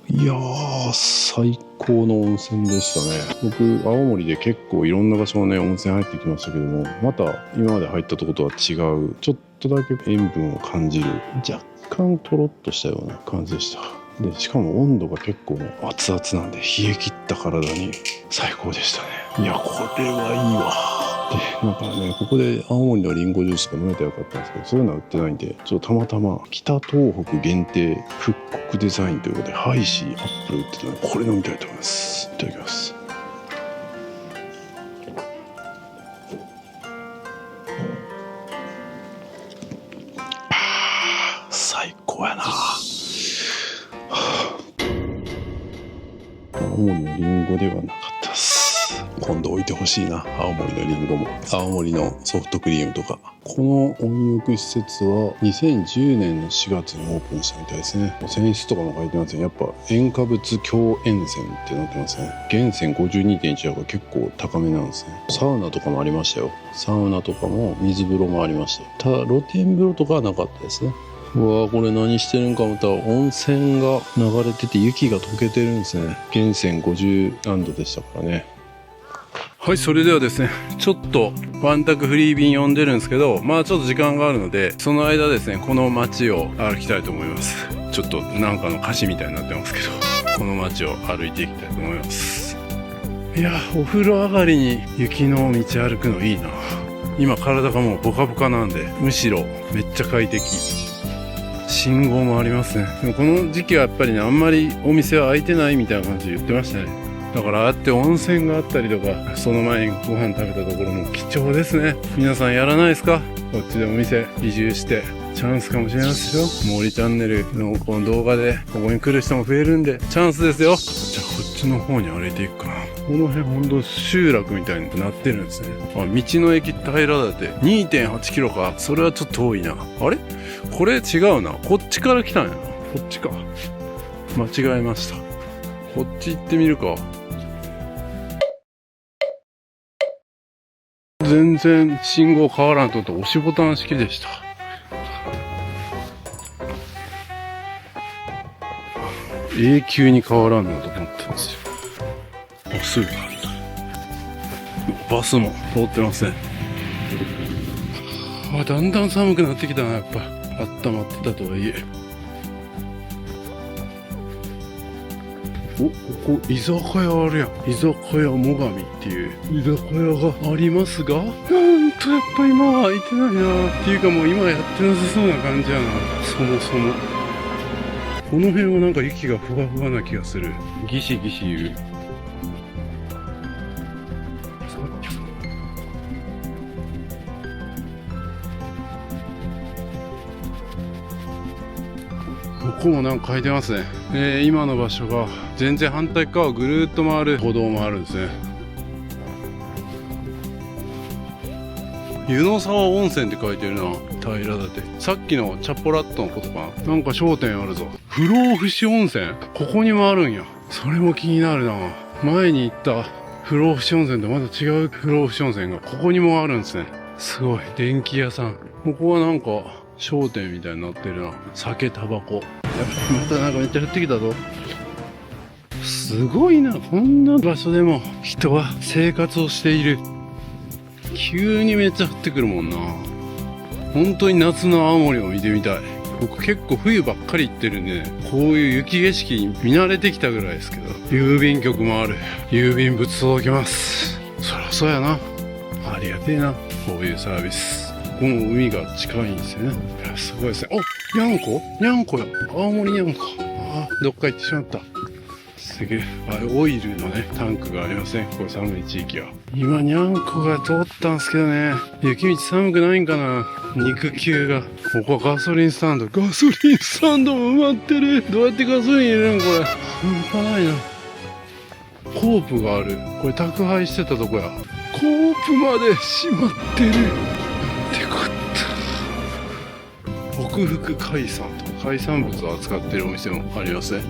いやー、最高の温泉でしたね。僕、青森で結構いろんな場所のね、温泉入ってきましたけども、また今まで入ったとことは違う、ちょっとだけ塩分を感じる、若干とろっとしたような感じでした。で、しかも温度が結構熱々なんで、冷え切った体に最高でしたね。いや、これはいいわ。で、なんかね、ここで青森のリンゴジュースが飲めたらよかったんですけど、そういうのは売ってないんで、ちょっとたまたま北東北限定復刻デザインということで、ハイシーアップル売ってたので、これ飲みたいと思います。いただきます。最高やな。青森のリンゴではなかったです。今度置いてほしいな、青森のリンゴも。青森のソフトクリームとか。この温浴施設は2010年の4月にオープンしたみたいですね。泉質とかも書いてますね。やっぱ塩化物強塩泉ってなってますね。源泉 52.1 が結構高めなんですね。サウナとかもありましたよ。サウナとかも水風呂もありました。ただ露天風呂とかはなかったですね。うわー、これ何してるんか思ったら温泉が流れてて雪が溶けてるんですね。源泉50何度でしたからね。はい、それではですね、ちょっとワンタクフリー便読んでるんですけど、まあちょっと時間があるので、その間ですね、この街を歩きたいと思います。ちょっとなんかの歌詞みたいになってますけど、この街を歩いていきたいと思います。いや、お風呂上がりに雪の道歩くのいいな。今体がもうポカポカなんで、むしろめっちゃ快適。信号もありますね。でもこの時期はやっぱりね、あんまりお店は開いてないみたいな感じで言ってましたね。だからああやって温泉があったりとか、その前にご飯食べたところも貴重ですね。皆さんやらないですか？こっちでお店移住してチャンスかもしれないですよ。森チャンネルのこの動画でここに来る人も増えるんでチャンスですよ。じゃあこっち東の方に歩いていくかな。この辺ほんと集落みたいになってるんですね。あ、道の駅平館 2.8 キロか。それはちょっと遠いな。あれこれ違うな。こっちから来たんやな。こっちか。間違えました。こっち行ってみるか。全然信号変わらんとって押しボタン式でした。永久に変わらんのと思ったんですよ。あ、すぐ変わった。バスも通ってません。あ、だんだん寒くなってきたな、やっぱ。温まってたとはいえ。お、ここ居酒屋あるやん。居酒屋もがみっていう居酒屋がありますが、なんとやっぱ今は開いてないな。っていうかもう今やってなさそうな感じやな。そもそも。この辺はなんか雪がふわふわな気がする。ギシギシ言う。ここもなんか書いてますね。今の場所が全然反対側をぐるーっと回る歩道もあるんですね。湯の沢温泉って書いてるな。平館。さっきのチャポラットのことかな。なんか商店あるぞ。不老不死温泉、ここにもあるんや。それも気になるな。前に行った不老不死温泉とまた違う不老不死温泉がここにもあるんですね。すごい。電気屋さん。ここはなんか商店みたいになってるな。酒、タバコ。またなんかめっちゃ降ってきたぞ。すごいな。こんな場所でも人は生活をしている。急にめっちゃ降ってくるもんな。本当に夏の青森を見てみたい。僕結構冬ばっかり行ってるんで、こういう雪景色に見慣れてきたぐらいですけど、郵便局もある。郵便物届きます。そりゃそうやな。ありがてえな。こういうサービス。ここも海が近いんですよね。いや、すごいですね。お、にゃんこにゃんこや。青森にゃんこ。あ、どっか行ってしまった。すげえ。オイルのね、タンクがありません。これ寒い地域は。今、にゃんこが通ったんすけどね。雪道寒くないんかな。肉球が。ここはガソリンスタンド。ガソリンスタンドも埋まってる。どうやってガソリン入れるんこれ。半端ないな。コープがある。これ宅配してたとこや。コープまで閉まってる。ってこった。北福海産とか海産物を扱ってるお店もありますね。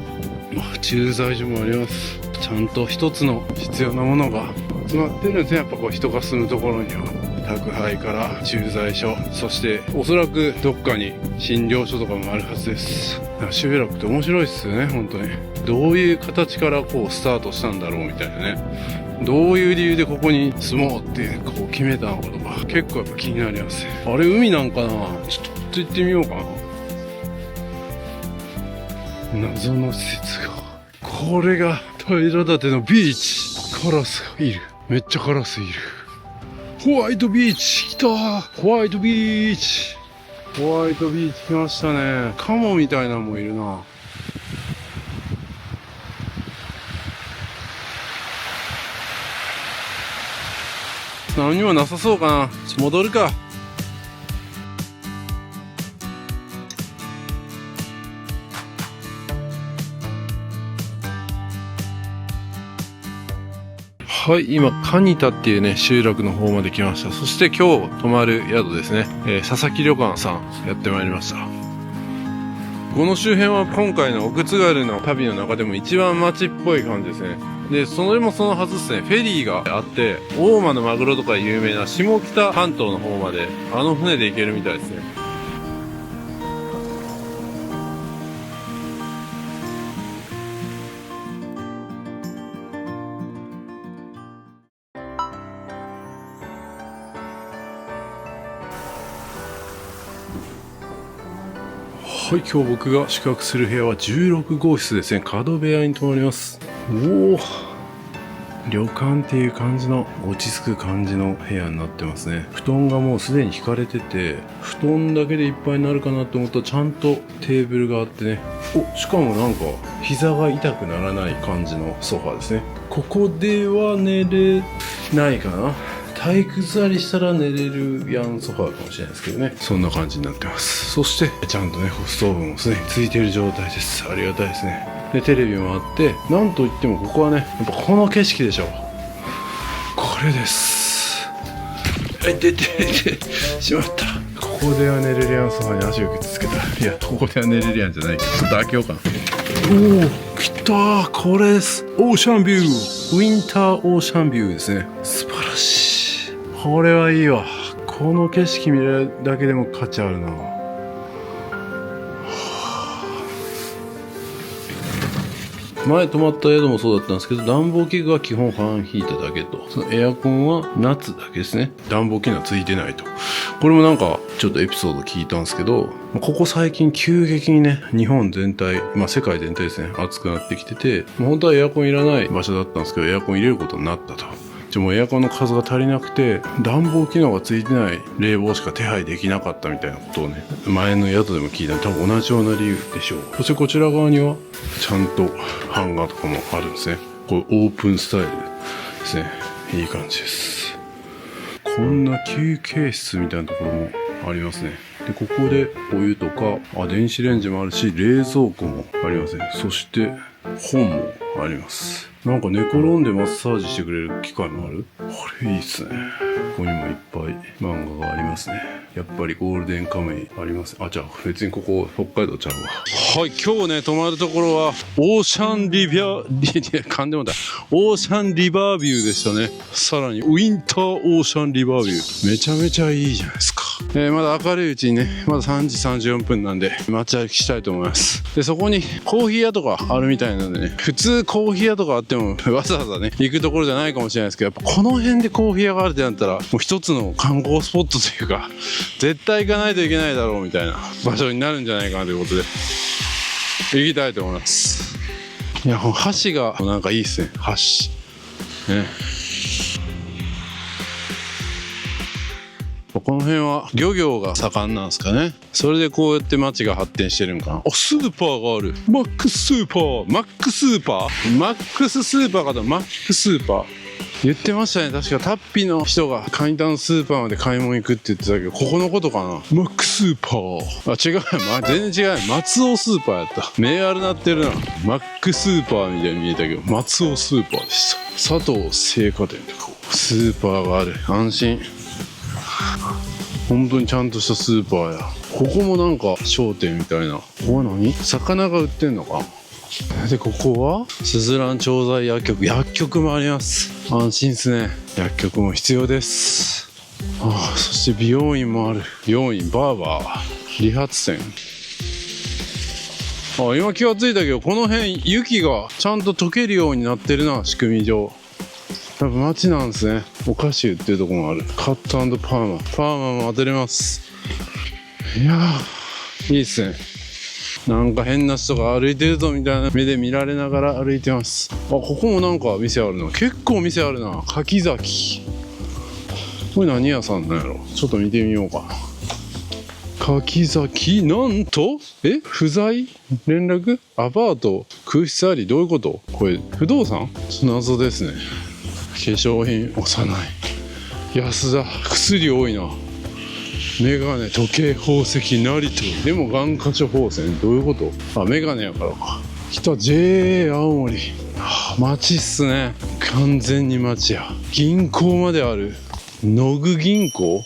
駐在所もあります。ちゃんと一つの必要なものが集まってるんですね。やっぱこう人が住むところには宅配から駐在所、そしておそらくどっかに診療所とかもあるはずです。集落って面白いっすよね、本当に。どういう形からこうスタートしたんだろうみたいなね。どういう理由でここに住もうってこう決めたのかとか結構やっぱ気になりますね。あれ海なんかな。ちょっと行ってみようかな。謎の施設が。これが平館のビーチ。カラスがいる。めっちゃカラスいる。ホワイトビーチ来た。ホワイトビーチ。ホワイトビーチ来ましたね。カモみたいなのもいるな。何にもなさそうかな。戻るか。はい、今、カニタっていうね、集落の方まで来ました。そして今日泊まる宿ですね、佐々木旅館さんやってまいりました。この周辺は今回の奥津軽の旅の中でも一番街っぽい感じですね。で、それもそのはずですね。フェリーがあって、大間のマグロとか有名な下北半島の方まで、あの船で行けるみたいですね。はい、今日僕が宿泊する部屋は16号室ですね。角部屋に泊まります。おお、旅館っていう感じの落ち着く感じの部屋になってますね。布団がもうすでに引かれてて、布団だけでいっぱいになるかなと思ったらちゃんとテーブルがあってね。お、しかもなんか膝が痛くならない感じのソファーですね。ここでは寝れないかな。体育座りしたら寝れるやんソファーかもしれないですけどね。そんな感じになってます。そしてちゃんとね、ストーブもすでについている状態です。ありがたいですね。でテレビもあって、なんといってもここはね、やっぱこの景色でしょ。これです。しまった。ここでは寝れるやん、ソファに足をくっつけた。いや、ここでは寝れるやんじゃないけど、ちょっと開けようかな。おお、来たー、これです。オーシャンビュー、ウィンターオーシャンビューですね。素晴らしい。これはいいわ。この景色見れるだけでも価値あるな。前泊まった宿もそうだったんですけど、暖房器具は基本ファン引いただけと、そのエアコンは夏だけですね。暖房機能はついてないと。これもなんかちょっとエピソード聞いたんですけど、ここ最近急激にね、日本全体、世界全体ですね、暑くなってきてて、もう本当はエアコンいらない場所だったんですけど、エアコン入れることになったと。もうエアコンの数が足りなくて、暖房機能がついてない冷房しか手配できなかったみたいなことをね、前の宿でも聞いたの。多分同じような理由でしょう。そしてこちら側にはちゃんとハンガーとかもあるんですね。これオープンスタイルですね。いい感じです。こんな休憩室みたいなところもありますね。で、ここでお湯とか、電子レンジもあるし、冷蔵庫もありますね。そして本もあります。なんか寝転んでマッサージしてくれる機械もある。これいいっすね。ここにもいっぱい漫画がありますね。やっぱりゴールデンカムイあります。じゃあ別にここ北海道ちゃうわ。はい、今日ね泊まるところはオーシャンリバー噛んでもだオーシャンリバービューでしたね。さらにウィンターオーシャンリバービュー、めちゃめちゃいいじゃないですか。まだ明るいうちにね、まだ3時34分なんで街歩きしたいと思います。で、そこにコーヒー屋とかあるみたいなんでね、普通コーヒー屋とかあってもわざわざね行くところじゃないかもしれないですけど、やっぱこの辺でコーヒー屋があるってなったらもう一つの観光スポットというか、絶対行かないといけないだろうみたいな場所になるんじゃないかなということで行きたいと思います。いや、橋がなんかいいっすね。橋ね。この辺は漁業が盛んなんですかね。それでこうやって町が発展してるんかな。スーパーがある。マックススーパーかと。マックスーパー言ってましたね。確かタッピの人が簡単スーパーまで買い物行くって言ってたけど、ここのことかな。マックスーパー。違う、全然違う。松尾スーパーやった。銘あるなってるな。マックスーパーみたいに見えたけど、松尾スーパーでした。佐藤青果店とかスーパーがある。安心。本当にちゃんとしたスーパーや。ここもなんか商店みたいな。ここは何？魚が売ってんのか。で、ここはすずらん調剤薬局もあります。安心ですね。薬局も必要です。そして美容院もある。美容院、バーバー、理髪店。今気がついたけど、この辺雪がちゃんと溶けるようになってるな、仕組み上。やっぱ街なんですね。お菓子売ってるとこもある。カット&パーマも当てれます。いやー、いいっすね。なんか変な人が歩いてるぞみたいな目で見られながら歩いてます。ここもなんか店あるな。結構店あるな。柿崎。これ何屋さんなんやろ。ちょっと見てみようか。柿崎、なんと不在連絡アパート空室あり。どういうこと？これ不動産？謎ですね。化粧品幼い。安田、薬多いな。メガネ、時計、宝石、成と。でも眼科処方箋。どういうこと？メガネやからか。北 JA 青森。町っすね。完全に町や。銀行まである。野具銀行？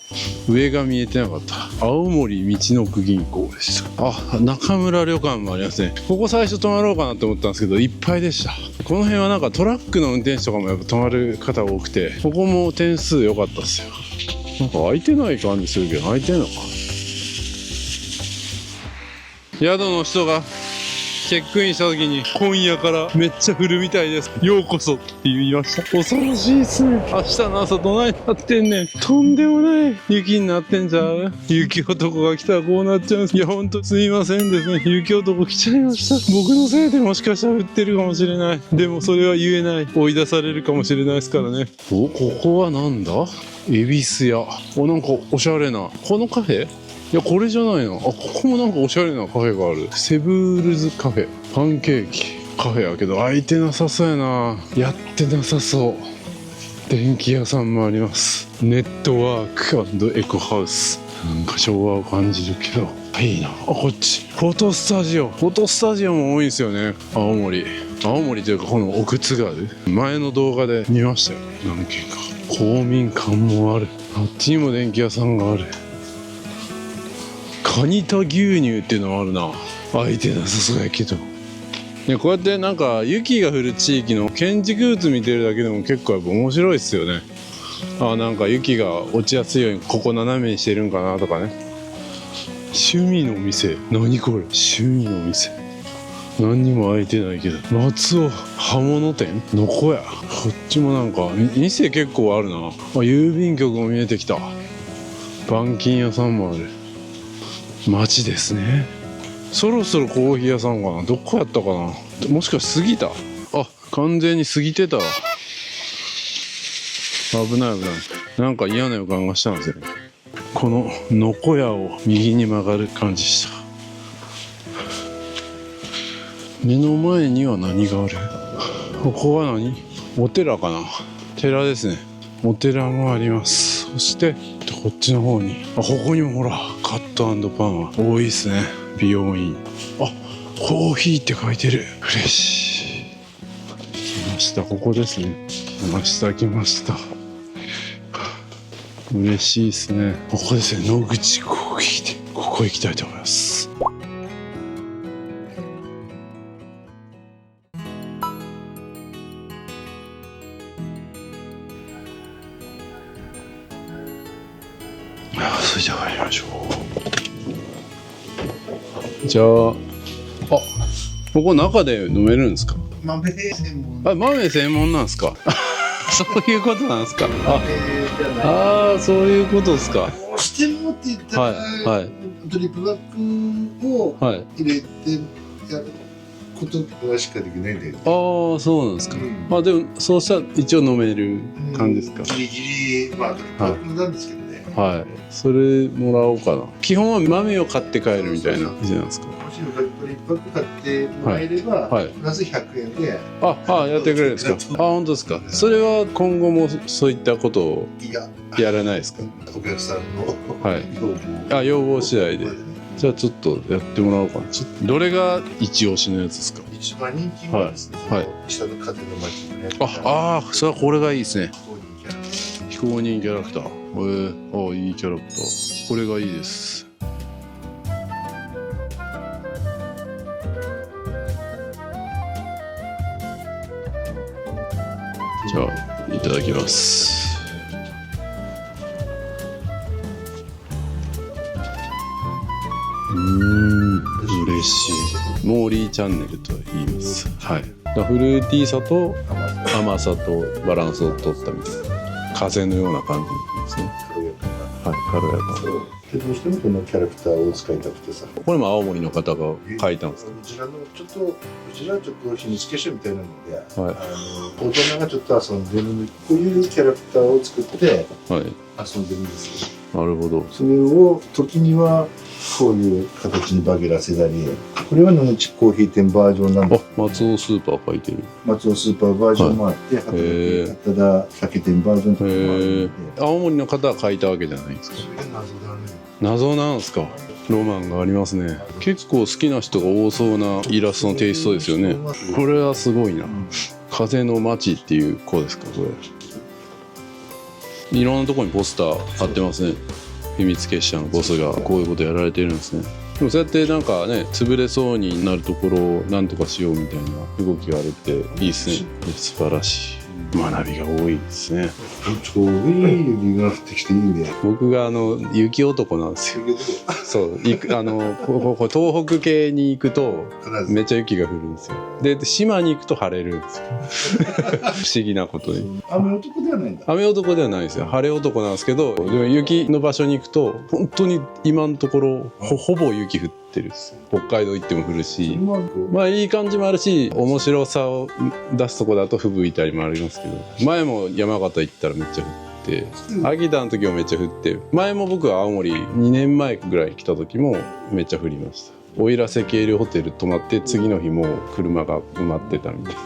上が見えてなかった。青森道の区銀行でした。中村旅館もありますね。ここ最初泊まろうかなと思ったんですけど、いっぱいでした。この辺はなんかトラックの運転手とかもやっぱ泊まる方多くて、ここも点数良かったっすよ。なんか空いてない感じするけど、空いてんのか。宿の人がチェックインした時に、今夜からめっちゃ降るみたいです。ようこそって言いました。恐ろしいっすね。明日の朝どないなってんねん。とんでもない雪になってんじゃう。雪男が来たらこうなっちゃうんです。いや、ほんとすいませんですね。雪男来ちゃいました。僕のせいでもしかしたら降ってるかもしれない。でもそれは言えない。追い出されるかもしれないですからね。ここはなんだ？恵比寿屋。なんかおしゃれな。このカフェ？いや、これじゃないな。ここもなんかおしゃれなカフェがある。セブールズカフェ。パンケーキカフェやけど開いてなさそうやな。やってなさそう。電気屋さんもあります。ネットワーク&エコハウス。なんか昭和を感じるけどいいな。あ、こっちフォトスタジオも多いんですよね。青森というかこの奥津軽、前の動画で見ましたよ。何軒か公民館もある。あっちにも電気屋さんがある。カニタ牛乳っていうのもあるな。開いてなさそうやけど。でこうやってなんか雪が降る地域の建築物見てるだけでも結構やっぱ面白いっすよね。あ、なんか雪が落ちやすいようにここ斜めにしてるんかなとかね。趣味の店、何これ、趣味の店、何にも開いてないけど。松尾刃物店のこや。こっちもなんか店結構あるな。あ、郵便局も見えてきた。板金屋さんもある。街ですね。そろそろコーヒー屋さんかな。どこやったかな。もしかして過ぎた。あ、完全に過ぎてたわ。危ない危ない。なんか嫌な予感がしたんですよね。こののこやを右に曲がる感じした。目の前には何がある。ここは何、お寺かな。寺ですね。お寺もあります。そしてこっちの方に、あ、ここにもほらカット&パンは多いですね。美容院。あ、コーヒーって書いてる。フレッシュ。来ました。ここですね。来ました。嬉しいですね。ここですね。野口コーヒーで、ここ行きたいと思います。それじゃあ入りましょう。じゃあ、あ、ここ中で飲めるんですか。豆専門。あ、豆専門なんですか。そういうことなんですか。ああ、そういうことですか。してもって言ったら、はい、ドリップバッグを入れてやることぐらいしかできないんだよね。ああ、そうなんですか。まあでもそうしたら一応飲める感じですか。ギリギリ、まあドリップバッグなんですけどね。はい、それもらおうかな。基本は豆を買って帰るみたいな店なんですか。もしドリップバッグ買ってもらえれば、プラス100円で。やってくれるんですか。あ、本当ですか。それは今後もそういったことをやらないですか。お客さんの要望次第で。じゃあちょっとやってもらおうかな。どれが一押しのやつですか。一番人気はですね、下の風の街のね。それはこれがいいですね。非公認キャラクター。いいキャラクター。これがいいです。じゃあいただきます。嬉しい。モーリーチャンネルと言います。はい。フルーティーさと甘さとバランスを取ったみたいな。風のような感じですね。はい、軽やか。どうしてもこのキャラクターを使いたくてさ。これも青森の方が描いたんですか。うちらはちょっと秘密結社みたいなので、大人がちょっと遊んでるこういうキャラクターを作って遊んでるんですよ。なるほど。それを時にはこういう形にバゲらせたり、これは野口コーヒー店バージョンなんで。松尾スーパー書いてる。松尾スーパーバージョンもあって、ただ酒店バージョンとかもあるので。青森の方が書いたわけじゃないんですか。それが謎だね。謎なんですか。ロマンがありますね。結構好きな人が多そうなイラストのテイストですよね。これはすごいな。風の街っていう子ですか、これ。いろんなところにポスター貼ってますね。秘密結社のボスがこういうことやられてるんですね。でもそうやってなんかね、潰れそうになるところをなんとかしようみたいな動きがあるっていいですね。素晴らしい。学びが多いですね。ちょうどいい雪が降ってきていいね。僕が雪男なんですよ。そう、東北系に行くとめっちゃ雪が降るんですよ。で島に行くと晴れるんですよ。不思議なことに。雨男ではないんだ。雨男ではないですよ。晴れ男なんですけど、でも雪の場所に行くと本当に今のところほぼ雪降ってるんですよ。北海道行っても降るし、まあいい感じもあるし、面白さを出すとこだと吹雪いたりもありますけど、前も山形行ったらめっちゃ降って、秋田の時もめっちゃ降って、前も僕は青森2年前ぐらい来た時もめっちゃ降りました。奥入瀬渓流ホテル泊まって次の日もう車が埋まってたみたいな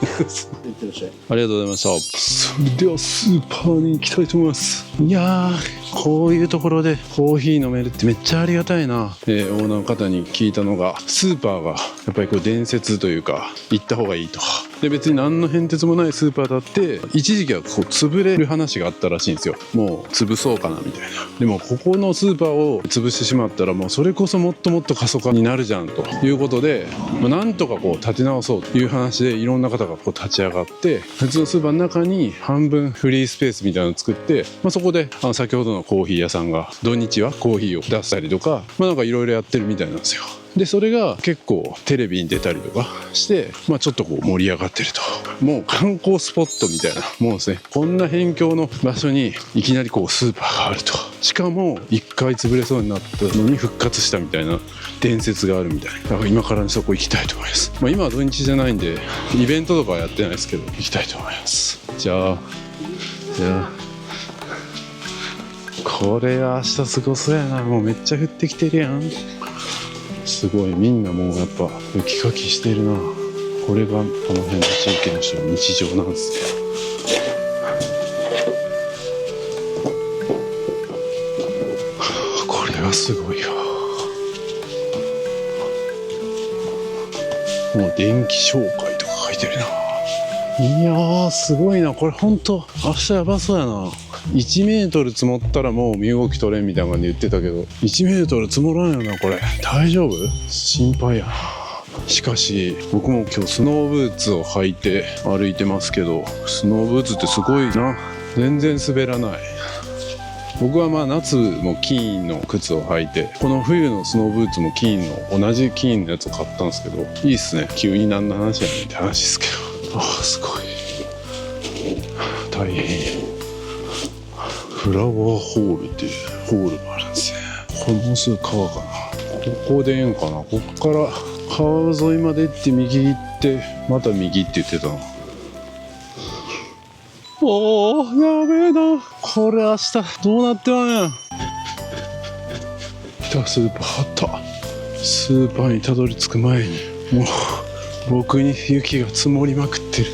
ありがとうございました。それではスーパーに行きたいと思います。いやー、こういうところでコーヒー飲めるってめっちゃありがたいな。オーナーの方に聞いたのが、スーパーがやっぱりこう伝説というか行った方がいいと。で別に何の変哲もないスーパーだって一時期はこう潰れる話があったらしいんですよ。もう潰そうかなみたいな。でもここのスーパーを潰してしまったらもうそれこそもっともっと過疎化になるじゃんということで、なんとかこう立て直そうという話でいろんな方がこう立ち上がって、普通のスーパーの中に半分フリースペースみたいなのを作って、そこで先ほどのコーヒー屋さんが土日はコーヒーを出したりとか、なんかいろいろやってるみたいなんですよ。でそれが結構テレビに出たりとかして、ちょっとこう盛り上がってると。もう観光スポットみたいなもんですね。こんな辺境の場所にいきなりこうスーパーがあると。しかも一回潰れそうになったのに復活したみたいな伝説があるみたいな。だから今からそこ行きたいと思います。今は土日じゃないんでイベントとかはやってないですけど行きたいと思います。じゃあこれは明日すごそうやな。もうめっちゃ降ってきてるやん。すごい、みんなもうやっぱ雪かきしてるな。これがこの辺の地域の人の日常なんですね。これはすごいよ。もう電気紹介とか書いてるな。いやーすごいな。これほんと明日やばそうやな。1メートル積もったらもう身動き取れんみたいな感じで言ってたけど、1メートル積もらんよなこれ。大丈夫？心配やな。しかし僕も今日スノーブーツを履いて歩いてますけど、スノーブーツってすごいな。全然滑らない。僕は夏も金の靴を履いて、この冬のスノーブーツも金の同じ金のやつを買ったんですけど、いいっすね。急に何の話やねんって話ですけど、すごい大変。フラワーホールっていうホールがあるんですね。これもうすぐ川かな。ここでええんかな。こっから川沿いまで行って右行ってまた右って言ってたな。おーやべえな。これ明日どうなってまんやん。来た。スーパーあった。スーパーにたどり着く前にもう僕に雪が積もりまくってる。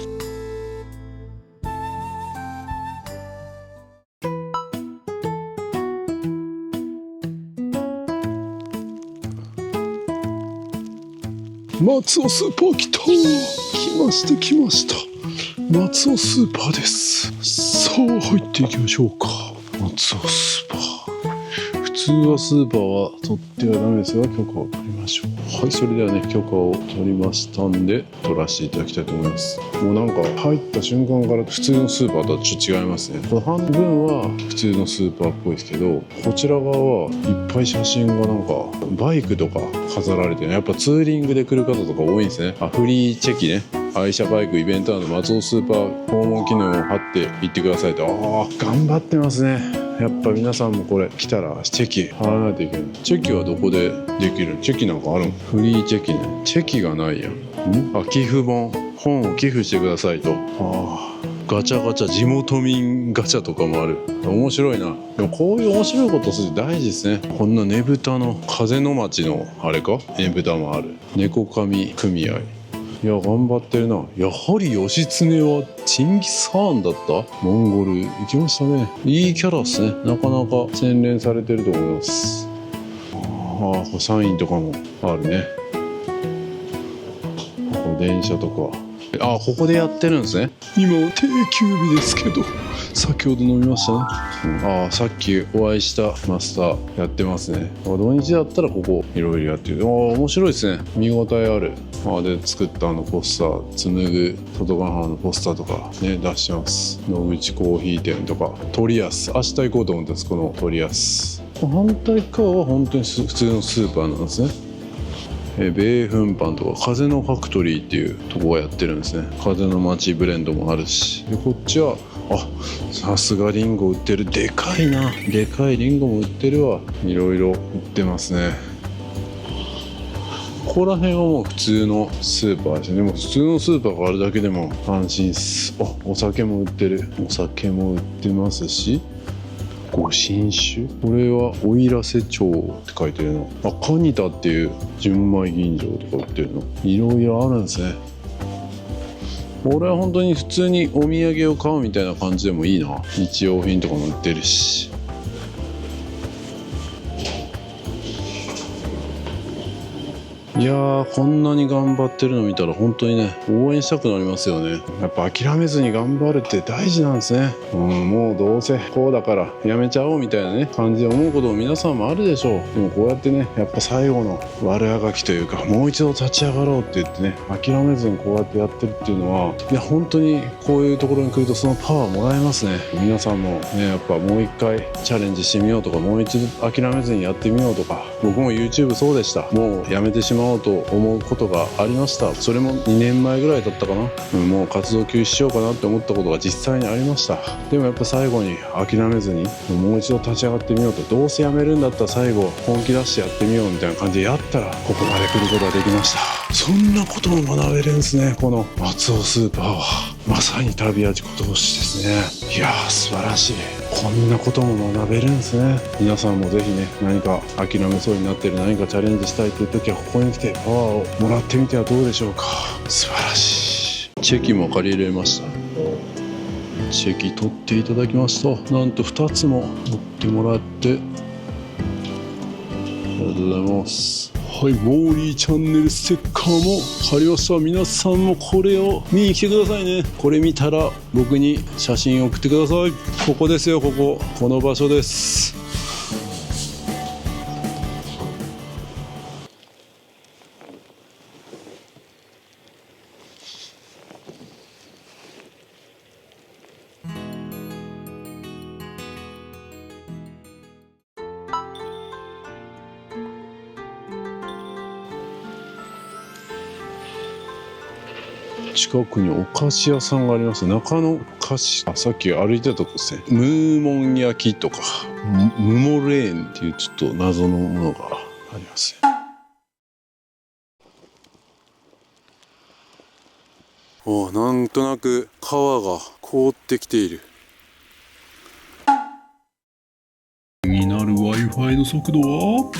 松尾スーパー来た。来ました松尾スーパーです。さあ入っていきましょうか。松尾スーパー、普通はスーパーは取ってはダメですが許可を取りましょう。はい、それではね許可を取りましたんで取らせていただきたいと思います。もうなんか入った瞬間から普通のスーパーとはちょっと違いますね。これ半分は普通のスーパーっぽいですけど、こちら側はいっぱい写真がなんかバイクとか飾られて、やっぱツーリングで来る方とか多いんですね。フリーチェキね。愛車バイクイベントなど松尾スーパー訪問機能を貼って行ってくださいと。頑張ってますね。やっぱ皆さんもこれ来たらチェキ貼らないといけない。チェキはどこでできるの？チェキなんかあるの？フリーチェキね。チェキがないやん。寄付本を寄付してくださいと。ガチャガチャ、地元民ガチャとかもある。面白いな。でもこういう面白いことする大事ですね。こんなねぶたの風の町のあれか、ねぶたもある。猫神組合。いや頑張ってるな。やはり義経はチンギス・ハーンだった。モンゴル行きましたね。いいキャラですね。なかなか洗練されてると思います。サインとかもあるね。電車とか。ここでやってるんですね。今は定休日ですけど先ほど飲みましたね。さっきお会いしたマスターやってますね。土日だったらここいろいろやってる。面白いですね。見応えある。で作ったポスター、紡ぐ外側のポスターとかね出してます。野口コーヒー店とか鳥安、明日行こうと思ってます。この鳥安。反対側は本当に普通のスーパーなんですね。米粉パンとか風のファクトリーっていうとこがやってるんですね。風の街ブレンドもあるし、でこっちはさすがリンゴ売ってる。でかいな。でかいリンゴも売ってるわ。いろいろ売ってますね。ここら辺はもう普通のスーパーですね。でも普通のスーパーがあるだけでも安心っす。お酒も売ってる。お酒も売ってますし、御神酒、これは奥入瀬町って書いてるの。あ、カニタっていう純米吟醸とか売ってるの。いろいろあるんですね。俺は本当に普通にお土産を買うみたいな感じでもいいな。日用品とかも売ってるし。いやー、こんなに頑張ってるの見たら本当にね、応援したくなりますよね。やっぱ諦めずに頑張るって大事なんですね。もうどうせこうだからやめちゃおうみたいなね感じで思うことも皆さんもあるでしょう。でもこうやってね、やっぱ最後の悪あがきというか、もう一度立ち上がろうって言ってね、諦めずにこうやってやってるっていうのは、いや本当にこういうところに来るとそのパワーもらえますね。皆さんもね、やっぱもう一回チャレンジしてみようとか、もう一度諦めずにやってみようとか、僕も YouTube そうでした。もうやめてしまおうと思うことがありました。それも2年前ぐらいだったかな。もう活動休止しようかなって思ったことが実際にありました。でもやっぱ最後に諦めずにもう一度立ち上がってみようと、どうせやめるんだったら最後本気出してやってみようみたいな感じでやったら、ここまで来ることができました。そんなことも学べるんですね、この松尾スーパーは。まさに旅味小通しですね。いやー、素晴らしい。こんなことも学べるんですね。皆さんもぜひね、何か諦めそうになってる、何かチャレンジしたいという時はここに来てパワーをもらってみてはどうでしょうか。素晴らしい。チェキも借り入れました。チェキ取っていただきました。なんと2つも持ってもらって、ありがとうございます。はい、モーリーチャンネルステッカーも貼りました。皆さんもこれを見に来てくださいね。これ見たら僕に写真送ってください。ここですよ、この場所です。近くにお菓子屋さんがあります。中野菓子、さっき歩いてたとこですね。ムーモン焼きとかムモレーンっていうちょっと謎のものがありますね。なんとなく川が凍ってきている。気になる Wi-Fi の速度は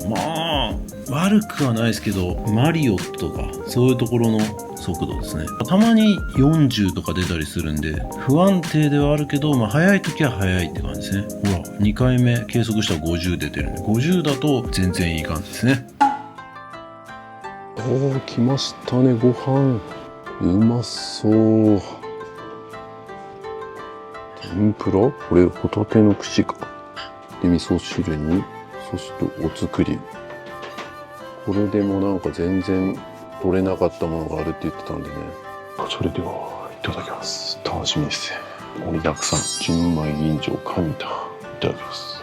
まあ悪くはないですけど、マリオットとかそういうところの速度ですね。たまに40とか出たりするんで不安定ではあるけど、速い時は速いって感じですね。ほら、2回目計測したら50出てるんで、50だと全然いい感じですね。来ましたね、ご飯。うまそう。天ぷら？これホタテの串か。で、味噌汁に、そしてお造り。これでもなんか全然取れなかったものがあるって言ってたんでね。それではいただきます。楽しみですね。盛りだくさん、純米吟醸カニタ。いただきます。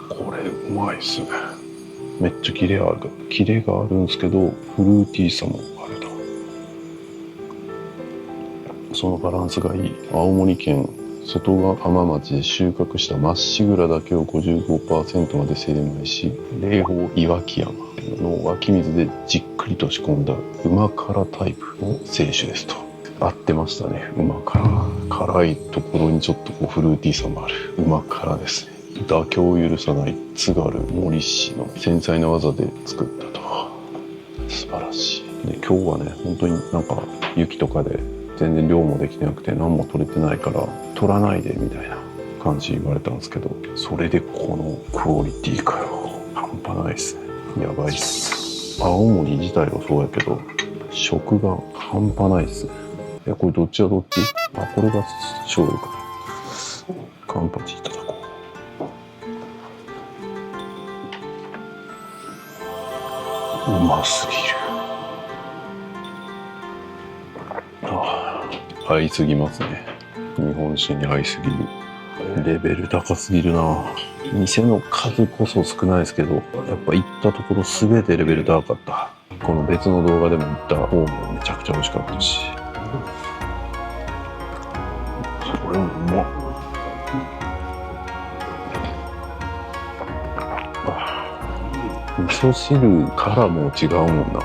これうまいっすね。めっちゃキレがあるんですけど、フルーティーさもあるな。そのバランスがいい。青森県外ヶ浜町で収穫したまっしぐらだけを 55% まで精米し、霊峰岩木山の湧き水でじっくりと仕込んだうま辛タイプの清酒ですと。合ってましたね。うま辛。辛いところにちょっとフルーティーさもある。うま辛ですね。妥協を許さない津軽森氏の繊細な技で作ったと。素晴らしい。で、今日はね、本当になんか雪とかで全然漁もできてなくて何も取れてないから取らないでみたいな感じ言われたんですけど、それでこのクオリティかよ。半端ないですね。やばいっす。青森自体はそうやけど食が半端ないっすね。いや、これどっちがどっち？これが醤油か。カンパチいただこう。うますぎる。合いすぎますね。日本酒に合いすぎる。レベル高すぎるな。店の数こそ少ないですけど、やっぱ行ったところ全てレベル高かった。この別の動画でも言った方もめちゃくちゃ美味しかったし。これもうまっ。う噌汁からも違うもんな。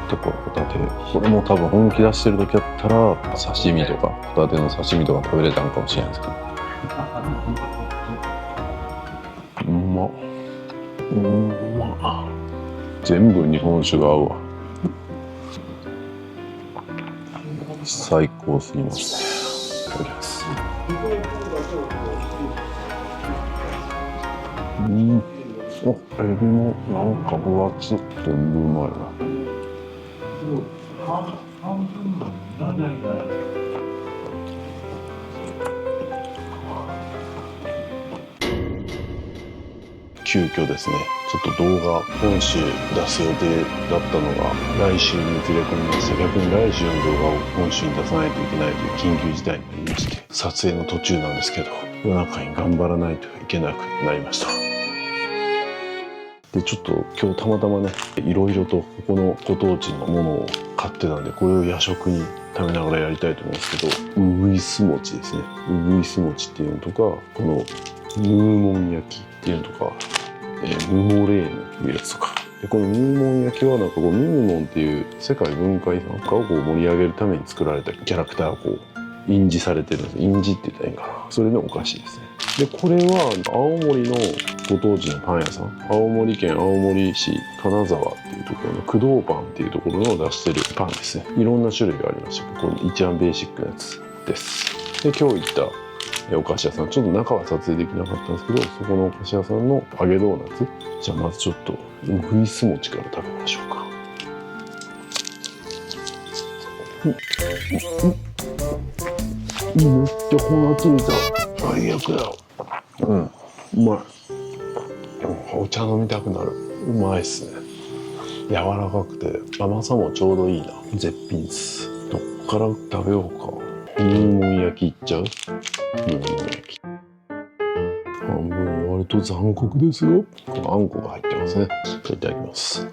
とかホタテ、これも多分本気出してる時やったら刺身とかホタテの刺身とか食べれたんかもしれないですけど、うまっ、全部日本酒が合うわ。最高すぎますね。いただきます。お、エビもなんか分厚い。全部うまいな。急遽ですね、ちょっと動画本週出す予定だったのが来週にずれ込みまして、逆に来週の動画を本週に出さないといけないという緊急事態になりまして、撮影の途中なんですけど、夜中に頑張らないといけなくなりました。で、ちょっと今日たまたまね、いろいろとここのご当地のものを買ってたんで、これを夜食に食べながらやりたいと思うんですけど、うぐいす餅ですね。うぐいす餅っていうのとか、このムーモン焼きっていうのとか、ムモレーヌっていうやつとか。で、このムーモン焼きはなんかこうムーモンっていう世界文化遺産をこう盛り上げるために作られたキャラクターがこう印字されてるんです。印字って言ったらいいんかな。それのお菓子ですね。で、これは青森のご当地のパン屋さん、青森県青森市金沢っていうところの工藤パンっていうところの出してるパンですね。いろんな種類がありましたけど、これ一番ベーシックなやつです。で、今日行ったお菓子屋さん、ちょっと中は撮影できなかったんですけど、そこのお菓子屋さんの揚げドーナツ。じゃあまずちょっとうぐいす餅から食べましょうか。めっちゃ粉ついた。最悪だ。うまい。お茶飲みたくなる。うまいっすね。柔らかくて甘さもちょうどいいな。絶品っす。どっから食べようか。ムーモン焼きいっちゃう？ムーモン焼き。半分割と残酷ですよ。このあんこが入ってますね。いただきます。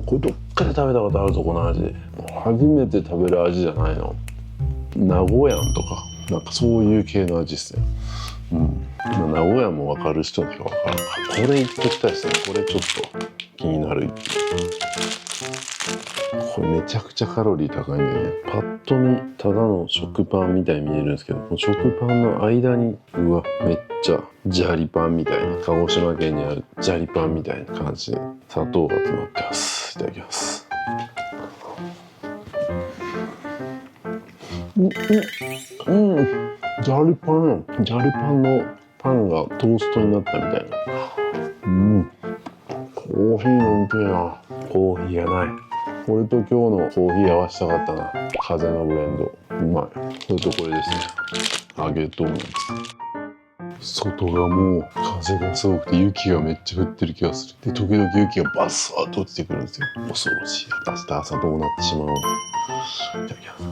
これどっかで食べたことあるぞ、この味。初めて食べる味じゃないの。名古屋とかなんかそういう系の味ですね。名古屋も分かる人にしか分からんか。これいっときたいですね。これちょっと気になる。これめちゃくちゃカロリー高いんでね、パッと見ただの食パンみたいに見えるんですけど、この食パンの間にうわ、めっちゃジャリパンみたいな、鹿児島県にあるジャリパンみたいな感じで砂糖が詰まってます。いただきます。ジャリパンのパンがトーストになったみたいな。コーヒー飲みてえな。コーヒーがない。これと今日のコーヒー合わせたかったな。風のブレンド。うまい。それとこれですね。揚げドーナツ。外がもう風がすごくて雪がめっちゃ降ってる気がする。で、時々雪がバスーッと落ちてくるんですよ。恐ろしい。明日朝どうなってしまうの。いただきます。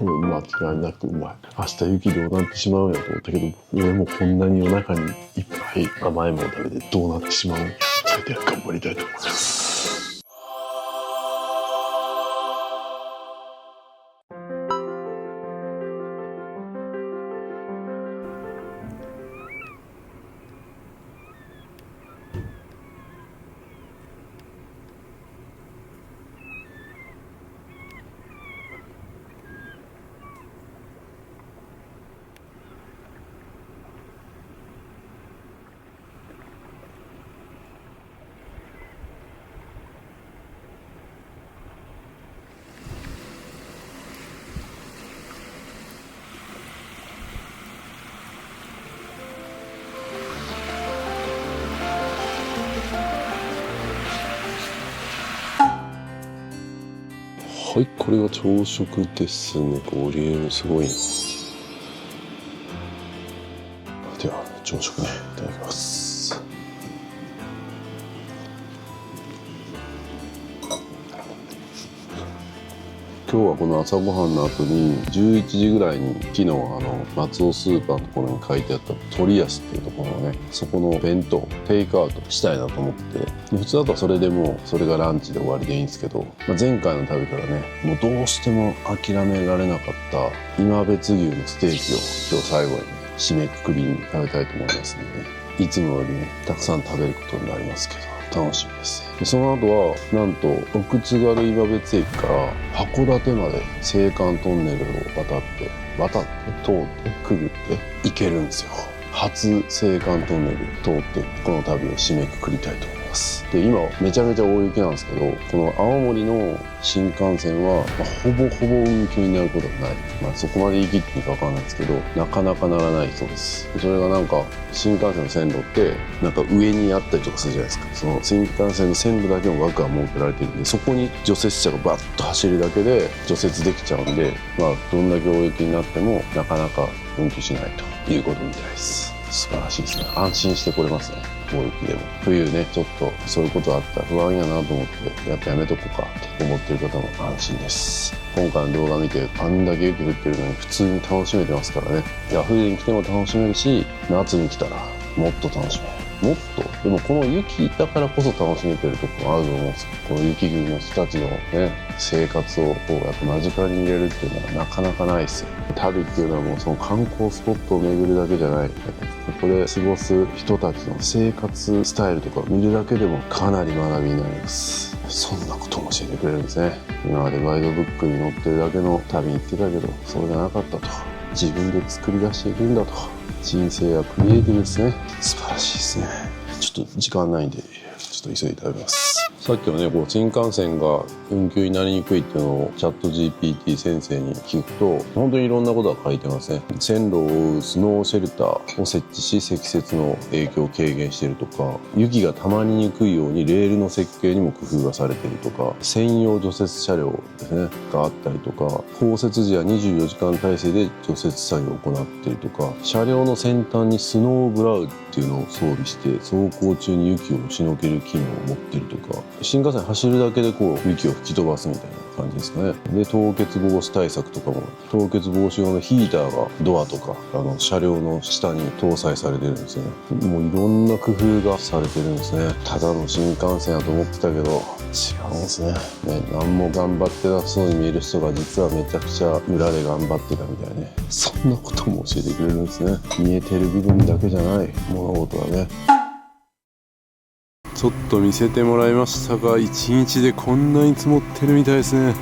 間違いなくうまい。明日雪どうなってしまうんやと思ったけど、俺もこんなに夜中にいっぱい甘いもの食べてどうなってしまうんや。それでは頑張りたいと思います。はい、これが朝食ですね。ボリュームすごいな。では朝食ね、いただきます。今今日はこの朝ごはんの後に11時ぐらいに昨日松尾スーパーのところに書いてあった鳥安っていうところのね、そこの弁当テイクアウトしたいなと思ってて、普通だとそれでもうそれがランチで終わりでいいんですけど、前回の旅からねもうどうしても諦められなかった今別牛のステーキを今日最後にね締めくくりに食べたいと思いますので、ね、いつもよりねたくさん食べることになりますけど楽しみですね。でその後はなんと奥津軽今別駅から函館まで青函トンネルを渡って通ってくぐって行けるんですよ。初青函トンネル通ってこの旅を締めくくりたいと思います。で今めちゃめちゃ大雪なんですけど、この青森の新幹線は、ほぼほぼ運休になることはない、そこまで言い切っていいか分かんないですけど、なかなかならないそうです。それがなんか新幹線の線路ってなんか上にあったりとかするじゃないですか。その新幹線の線路だけの枠が設けられているんで、そこに除雪車がバッと走るだけで除雪できちゃうんで、どんだけ大雪になってもなかなか運休しないということみたいです。素晴らしいですね。安心してこれますね。大雪でも冬ねちょっとそういうことあったら不安やなと思ってやっぱやめとこうかって思ってる方も安心です。今回の動画見てあんだけ雪降ってるのに普通に楽しめてますからね。いや冬に来ても楽しめるし、夏に来たらもっと楽しめる。もっとでもこの雪だからこそ楽しめてるところもあると思うんですよ。この雪国の人たちのね生活をこうやっぱ間近に見れるっていうのはなかなかないですよ。旅っていうのはもうその観光スポットを巡るだけじゃない、ここで過ごす人たちの生活スタイルとかを見るだけでもかなり学びになります。そんなことも教えてくれるんですね。今までガイドブックに載ってるだけの旅に行ってたけどそうじゃなかったと、自分で作り出していくんだと。人生はクリエイティブですね。素晴らしいですね。ちょっと時間ないんでちょっと急いで食べます。さっきのねこう新幹線が運休になりにくいっていうのをチャット GPT 先生に聞くと本当にいろんなことが書いてますね。線路を覆うスノーシェルターを設置し積雪の影響を軽減しているとか、雪が溜まりにくいようにレールの設計にも工夫がされているとか、専用除雪車両ですねがあったりとか、降雪時は24時間体制で除雪作業を行っているとか、車両の先端にスノーブラウっていうのを装備して走行中に雪を押しのける機能を持っているとか、新幹線走るだけでこう雪を吹き飛ばすみたいな感じですかね。で凍結防止対策とかも凍結防止用のヒーターがドアとか車両の下に搭載されてるんですね。もういろんな工夫がされてるんですね。ただの新幹線だと思ってたけど違うんですね。何も頑張ってなさそうに見える人が実はめちゃくちゃ裏で頑張ってたみたいね。そんなことも教えてくれるんですね。見えてる部分だけじゃない物事はね。ちょっと見せてもらいましたが1日でこんなに積もってるみたいですね。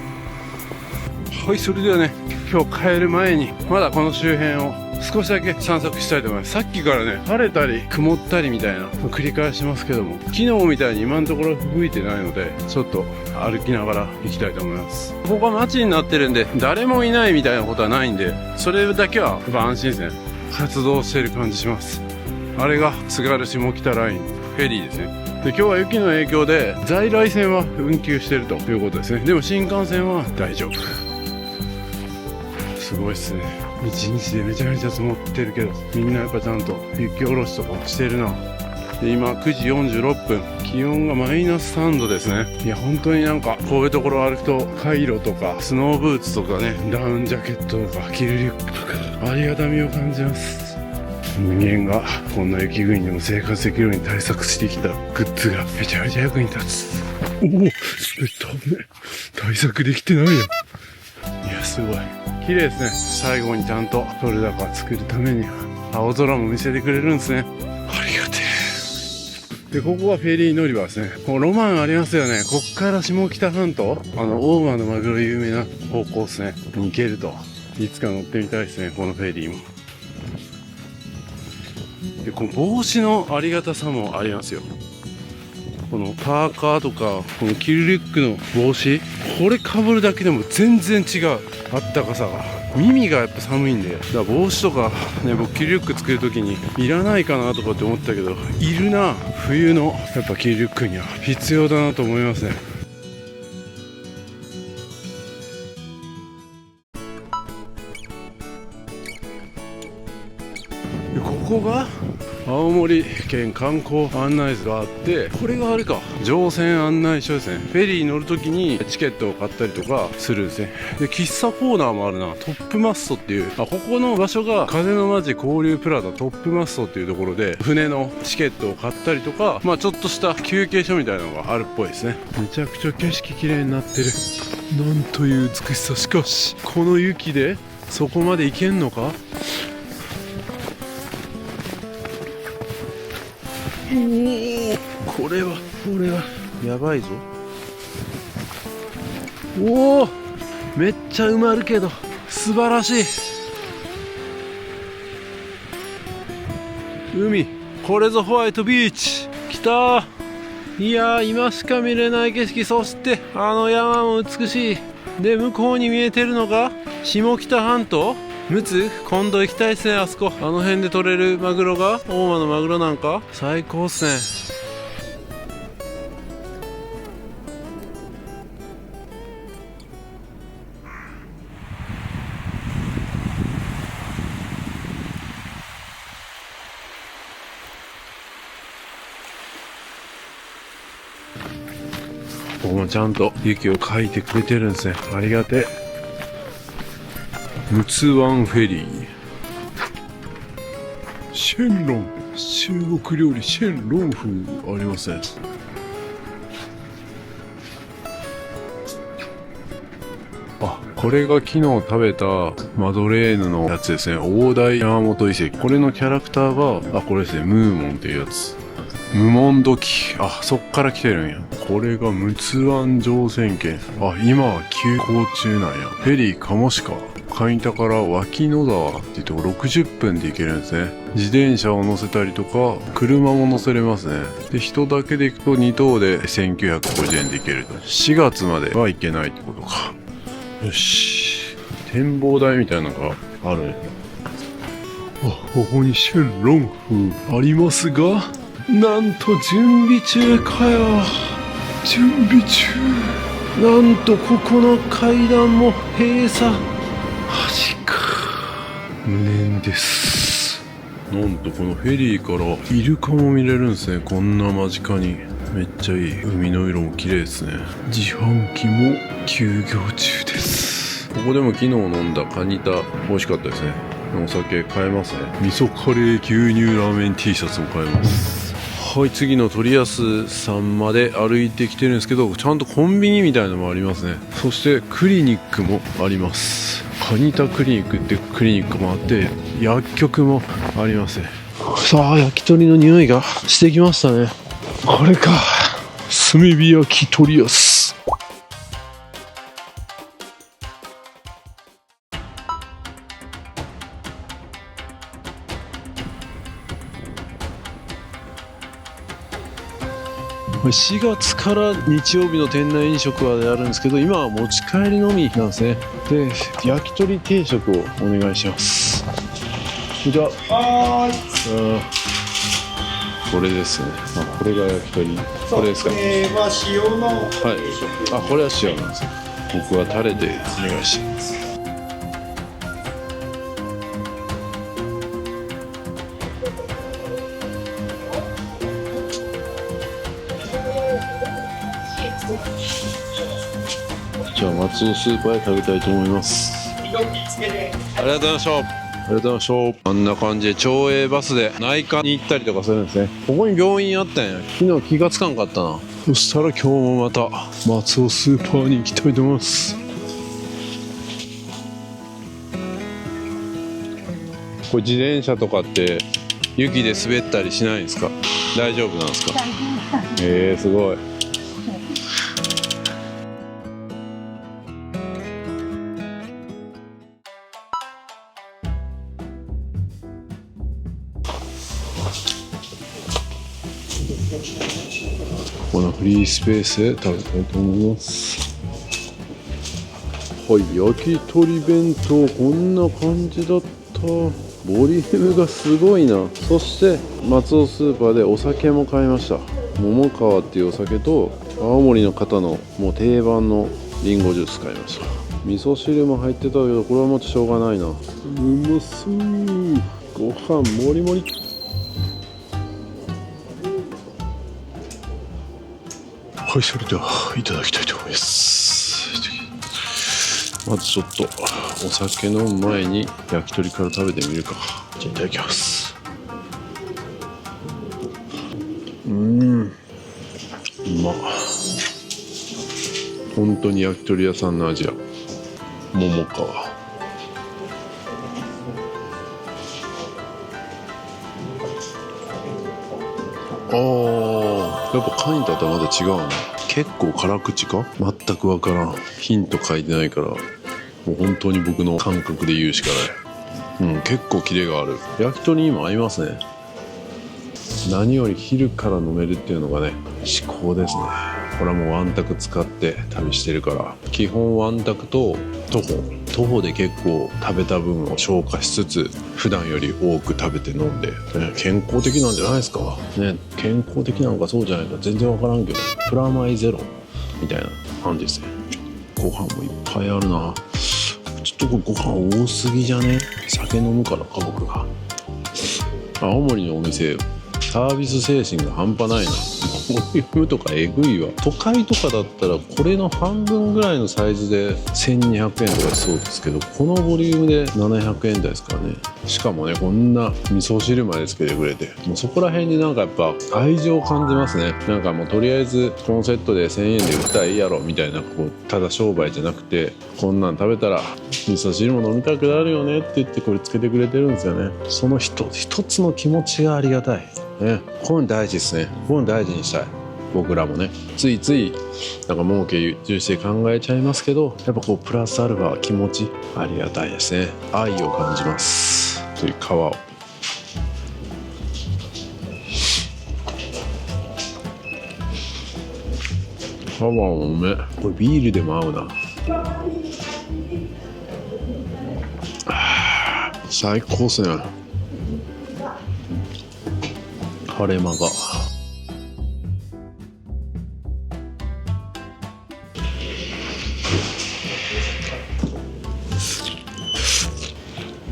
はい、それではね今日帰る前にまだこの周辺を少しだけ散策したいと思います。さっきからね晴れたり曇ったりみたいな繰り返しますけども、昨日みたいに今のところ吹いてないのでちょっと歩きながら行きたいと思います。ここは街になってるんで誰もいないみたいなことはないんで、それだけはやっぱ安心ですね。活動してる感じします。あれが津軽下北ラインフェリーですね。で今日は雪の影響で在来線は運休しているということですね。でも新幹線は大丈夫。すごいですね。一日でめちゃめちゃ積もってるけどみんなやっぱちゃんと雪下ろしとかしてるな。で今9時46分、気温がマイナス3度ですね。いや本当になんかこういうところ歩くとカイロとかスノーブーツとかねダウンジャケットとか着るリュックとかありがたみを感じます。人間がこんな雪国でも生活できるように対策してきたグッズがめちゃめちゃ役に立つ。おお、滑ったね。対策できてないよ。いやすごい綺麗ですね。最後にちゃんと撮れ高作るために青空も見せてくれるんですね。ありがてえ。でここはフェリー乗り場ですね。こうロマンありますよね。こっから下北半島大間のマグロ有名な方向ですねに行けると、いつか乗ってみたいですねこのフェリーも。でこの帽子のありがたさもありますよ。このパーカーとかこのキルリュックの帽子、これかぶるだけでも全然違うあったかさが。耳がやっぱ寒いんで、だから帽子とかね僕キルリュック作る時にいらないかなとかって思ったけどいるな。冬のやっぱキルリュックには必要だなと思いますね。ここが青森県観光案内図があって、これがあれか、乗船案内所ですね。フェリー乗るときにチケットを買ったりとかするんですね。で、喫茶コーナーもあるな。トップマストっていう、ここの場所が風の街交流プラザトップマストっていうところで、船のチケットを買ったりとか、ちょっとした休憩所みたいなのがあるっぽいですね。めちゃくちゃ景色綺麗になってる。なんという美しさ。しかしこの雪でそこまで行けんのか。これはやばいぞ。おお、めっちゃ埋まるけど素晴らしい。海、これぞホワイトビーチ。来たー。いやー、今しか見れない景色。そしてあの山も美しい。で、向こうに見えてるのが下北半島。陸奥、今度行きたいっすね。あそこ、あの辺で取れるマグロが大間のマグロなんか最高っすね。ここもちゃんと雪をかいてくれてるんですね。ありがてえ。陸奥湾フェリー。シェンロン、中国料理シェンロン風ありますね。これが昨日食べたマドレーヌのやつですね。大台山本遺跡。これのキャラクターが、これですね、ムーモンっていうやつ。無門土器。そっから来てるんや。これが陸奥湾乗船券。今は急行中なんや。フェリー鴨鹿。上板から脇野沢っていうとこ60分で行けるんですね。自転車を乗せたりとか、車も乗せれますね。で、人だけで行くと2等で1950円で行けると。4月までは行けないってことか。よし。展望台みたいなのがある。ここにシェンロン風ありますが、なんと準備中かよ。準備中。なんとここの階段も閉鎖。マジか。無念です。なんとこのフェリーからイルカも見れるんですね。こんな間近に。めっちゃいい。海の色も綺麗ですね。自販機も休業中です。ここでも昨日飲んだカニタ美味しかったですね。お酒買えますね。味噌カレー牛乳ラーメン T シャツも買えます。はい、次の鳥安さんまで歩いてきてるんですけど、ちゃんとコンビニみたいなのもありますね。そしてクリニックもあります。カニタクリニックってクリニックもあって、薬局もありますね。さあ、焼き鳥の匂いがしてきましたね。これか、炭火焼き鳥安。4月から日曜日の店内飲食はやるんですけど、今は持ち帰りのみなんですね。で、焼き鳥定食をお願いします。じゃあ、これですね。これが焼き鳥。これですか。塩の。はい。これは塩なんですよ。僕はタレでお願いします。じゃあ松尾スーパーで食べたいと思います。ありがとうございました。ありがとうございました。あんな感じで町営バスで内科に行ったりとかするんですね。ここに病院あったんや。昨日気がつかんかったな。そしたら今日もまた松尾スーパーに行きたいと思います。これ自転車とかって雪で滑ったりしないんですか？大丈夫なんですか？すごい。このフリースペースで食べたいと思います。はい、焼き鳥弁当こんな感じだった。ボリュームがすごいな。そして松尾スーパーでお酒も買いました。桃川っていうお酒と青森の方のもう定番のリンゴジュース買いました。味噌汁も入ってたけどこれはもうしょうがないな。うまそう。ご飯もりもり。はい、それではいただきたいと思います。まずちょっとお酒飲む前に焼き鳥から食べてみるか。じゃあいただきます。うまっ。本当に焼き鳥屋さんの味や。桃か。やっぱカニとはまた違うな。結構辛口か全くわからん。ヒント書いてないから、もう本当に僕の感覚で言うしかない。結構キレがある。焼き鳥にも合いますね。何より昼から飲めるっていうのがね、至高ですね。これはもうワンタク使って旅してるから、基本ワンタクと徒歩で結構食べた分を消化しつつ、普段より多く食べて飲んで、健康的なんじゃないですかね。健康的なのかそうじゃないか全然わからんけど、プラマイゼロみたいな感じですね。ご飯もいっぱいあるな。ちょっとご飯多すぎじゃね。酒飲むからか僕が。青森のお店サービス精神が半端ないな。ボリュームとかえぐいわ。都会とかだったらこれの半分ぐらいのサイズで1200円とかそうですけど、このボリュームで700円台ですからね。しかもね、こんな味噌汁までつけてくれて、もうそこら辺になんかやっぱ愛情を感じますね。なんかもうとりあえずこのセットで1000円で売ったらいいやろみたいな、こうただ商売じゃなくて、こんなん食べたら味噌汁も飲みたくなるよねって言ってこれつけてくれてるんですよね。その一つの気持ちがありがたいね。こういうの大事ですね。こういうの大事にしたい。僕らもね、ついついなんか儲け重視で考えちゃいますけど、やっぱこうプラスアルファ気持ちありがたいですね。愛を感じます。という皮をもうめ。これビールでも合うな。最高っすね。晴れ間が。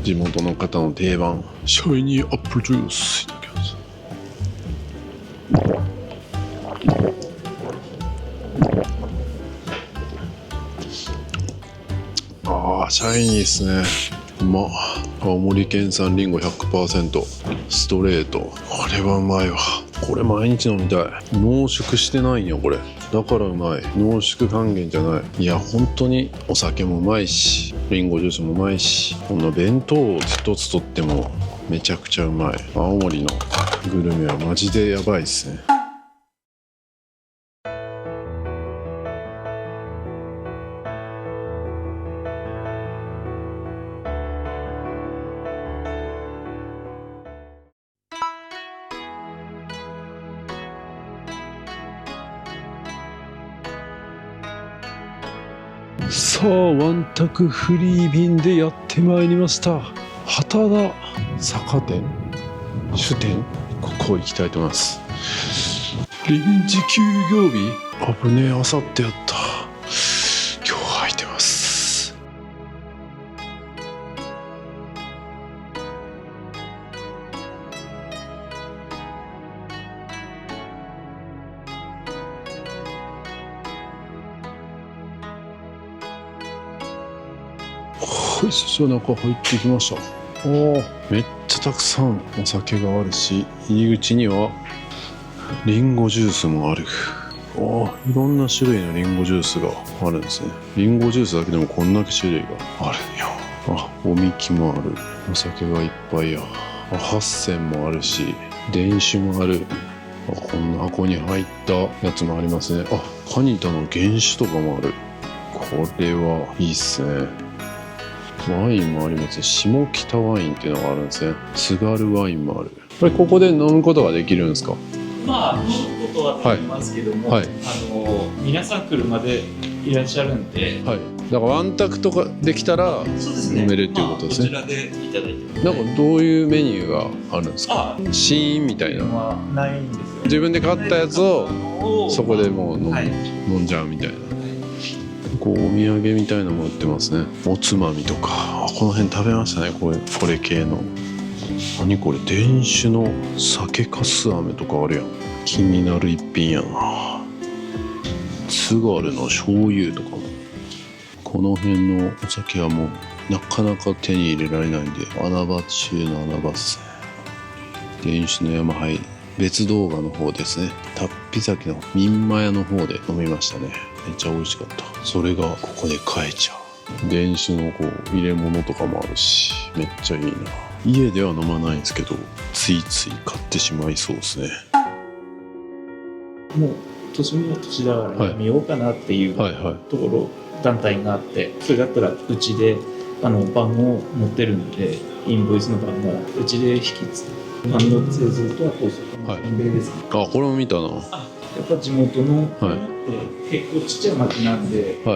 地元の方の定番シャイニーアップルジュースいただきます。シャイニーですね。うまっ。青森県産リンゴ 100% ストレート。これはうまいわ。これ毎日飲みたい。濃縮してないんやこれ。だからうまい。濃縮還元じゃない。いや本当にお酒もうまいし、リンゴジュースもうまいし、この弁当を一つとってもめちゃくちゃうまい。青森のグルメはマジでやばいっすね。さあワンタクフリー便でやってまいりました。畑田酒店主店、ここ行きたいと思います。臨時休業日、危ねえ、あさってやった。今日空いてます。はい、そして中入ってきました。めっちゃたくさんお酒があるし、入り口にはリンゴジュースもある。いろんな種類のリンゴジュースがあるんですね。リンゴジュースだけでもこんだけ種類があるんよ。おみきもある。お酒がいっぱいや。八銭もあるし、電酒もある。こんな箱に入ったやつもありますね。カニタの原酒とかもある。これはいいっすね。ワインもありますね。下北ワインっていうのがあるんですね。津軽ワインもある。これここで飲むことができるんですか？まあ飲むことはできますけども、皆さん車でいらっしゃるんで、だからワンタクとかできたら飲めるっていうことですね。こちらでいただいて、なんかどういうメニューがあるんですか？シーンみたいな。ないんですよ。自分で買ったやつをそこでもう飲んじゃうみたいな。こうお土産みたいなのも売ってますね。おつまみとか。この辺食べましたね。これ系の。何これ、電酒の酒かす飴とかあるやん。気になる一品やな。津軽の醤油とかも、この辺のお酒はもうなかなか手に入れられないんで、穴場中の穴場っすね。原酒の山杯、別動画の方ですね、龍飛崎の民間屋の方で飲みましたね。めっちゃ美味しかった。それがここで買えちゃう。原酒のこう入れ物とかもあるし、めっちゃいいな。家では飲まないんですけど、ついつい買ってしまいそうですね。もう年も年だからやめようかなっていうところ、団体があって、それだったらうちで番号を持ってるんで、インボイスの番号うちで引き継ぐ。番号製造とあとそこのインベですね。あ、これも見たな。やっぱ地元の結構ちっちゃい町なんで、少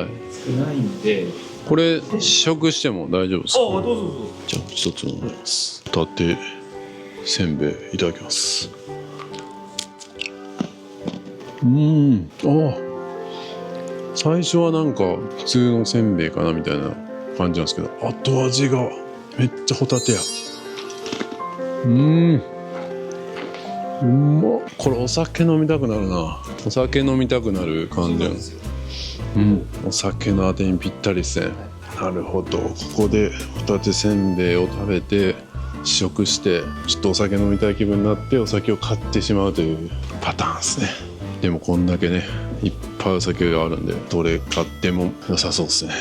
ないんで。これ試食しても大丈夫ですか？ああ、どうぞどうぞ。じゃあ一つ飲みます。伊達せんべいいただきます。最初はなんか普通のせんべいかなみたいな感じなんですけど、後味がめっちゃホタテや。うまっ。これお酒飲みたくなるな。お酒飲みたくなる感じなんですよ。お酒のあてにぴったりですね。なるほど。ここでホタテせんべいを食べて試食して、ちょっとお酒飲みたい気分になってお酒を買ってしまうというパターンですね。でもこんだけね、いっぱいお酒があるんで、どれ買っても良さそうですね。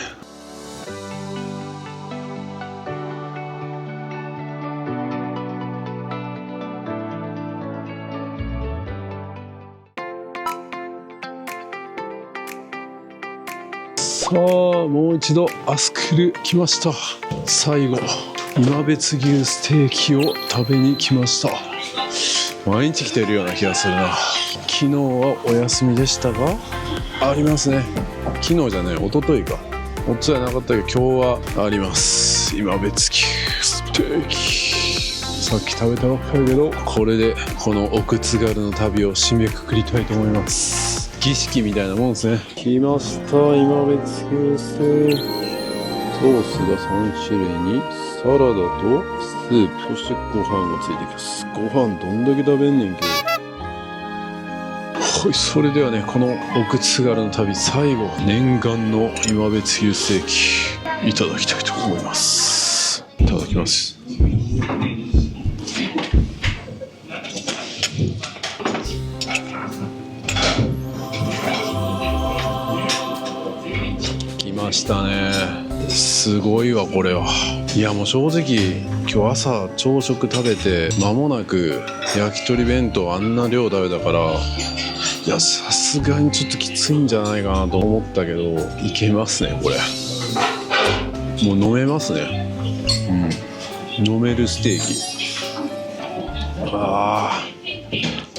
さあ、もう一度アスクル来ました。最後、今別牛ステーキを食べに来ました。毎日来てるような気がするな。昨日はお休みでしたが、ありますね。昨日じゃない、一昨日か。おつやなかったけど今日はあります。今別牛ステーキ。さっき食べたばっかりだけど、これでこの奥津軽の旅を締めくくりたいと思います。儀式みたいなもんですね。来ました、今別牛ステーキ。ソースが3種類にサラダとスープ、そしてご飯がついてきます。ご飯どんだけ食べんねんけど。はい、それではね、この奥津軽の旅最後、念願の今別牛ステーキいただきたいと思います。いただきます。来ましたね。すごいわこれは。いやもう正直今日朝朝食食べて間もなく焼き鳥弁当あんな量食べたから、いやさすがにちょっときついんじゃないかなと思ったけど、いけますねこれ。もう飲めますね。飲めるステーキ。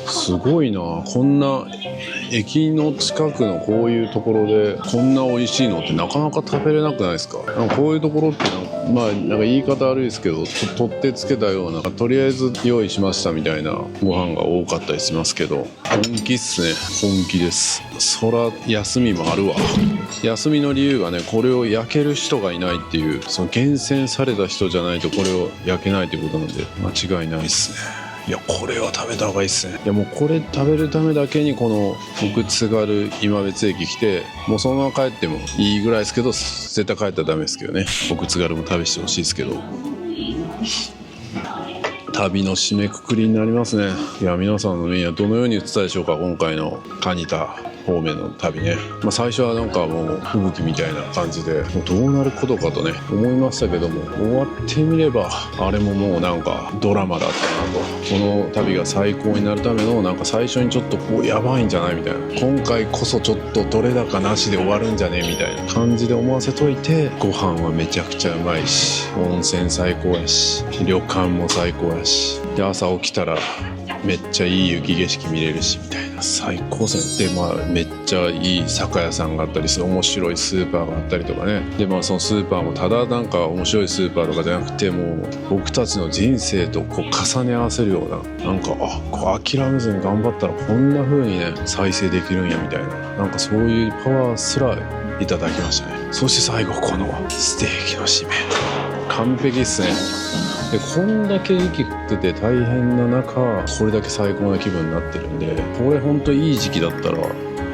すごいな。こんな駅の近くのこういうところでこんな美味しいのってなかなか食べれなくないですか？なんかこういうところってなんか言い方悪いですけど、取ってつけたような、とりあえず用意しましたみたいなご飯が多かったりしますけど、本気っすね。本気です。そら休みもあるわ。休みの理由がね、これを焼ける人がいないっていう、その厳選された人じゃないとこれを焼けないということなんで間違いないっすね。いやこれは食べた方がいいっすね。いやもうこれ食べるためだけにこの奥津軽今別駅来て、もうそのまま帰ってもいいぐらいですけど、絶対帰ったらダメですけどね。奥津軽も旅してほしいですけど。旅の締めくくりになりますね。いや皆さんの目にはどのように映ったでしょうか、今回の蟹田方面の旅ね。最初はなんかもう吹雪みたいな感じで、もうどうなることかとね思いましたけども、終わってみればあれももうなんかドラマだったなと。この旅が最高になるためのなんか最初にちょっとこうやばいんじゃないみたいな、今回こそちょっとどれだかなしで終わるんじゃねえみたいな感じで思わせといて、ご飯はめちゃくちゃうまいし、温泉最高やし、旅館も最高やし、で朝起きたらめっちゃいい雪景色見れるしみたいな、最高ですね。でめっちゃいい酒屋さんがあったりする、面白いスーパーがあったりとかね。でそのスーパーもただなんか面白いスーパーとかじゃなくて、もう僕たちの人生とこう重ね合わせるような、なんかこう諦めずに頑張ったらこんな風にね再生できるんやみたいな、なんかそういうパワーすらいただきましたね。そして最後このステーキの締め、完璧ですね。でこんだけ雪降ってて大変な中、これだけ最高な気分になってるんで、これほんといい時期だったら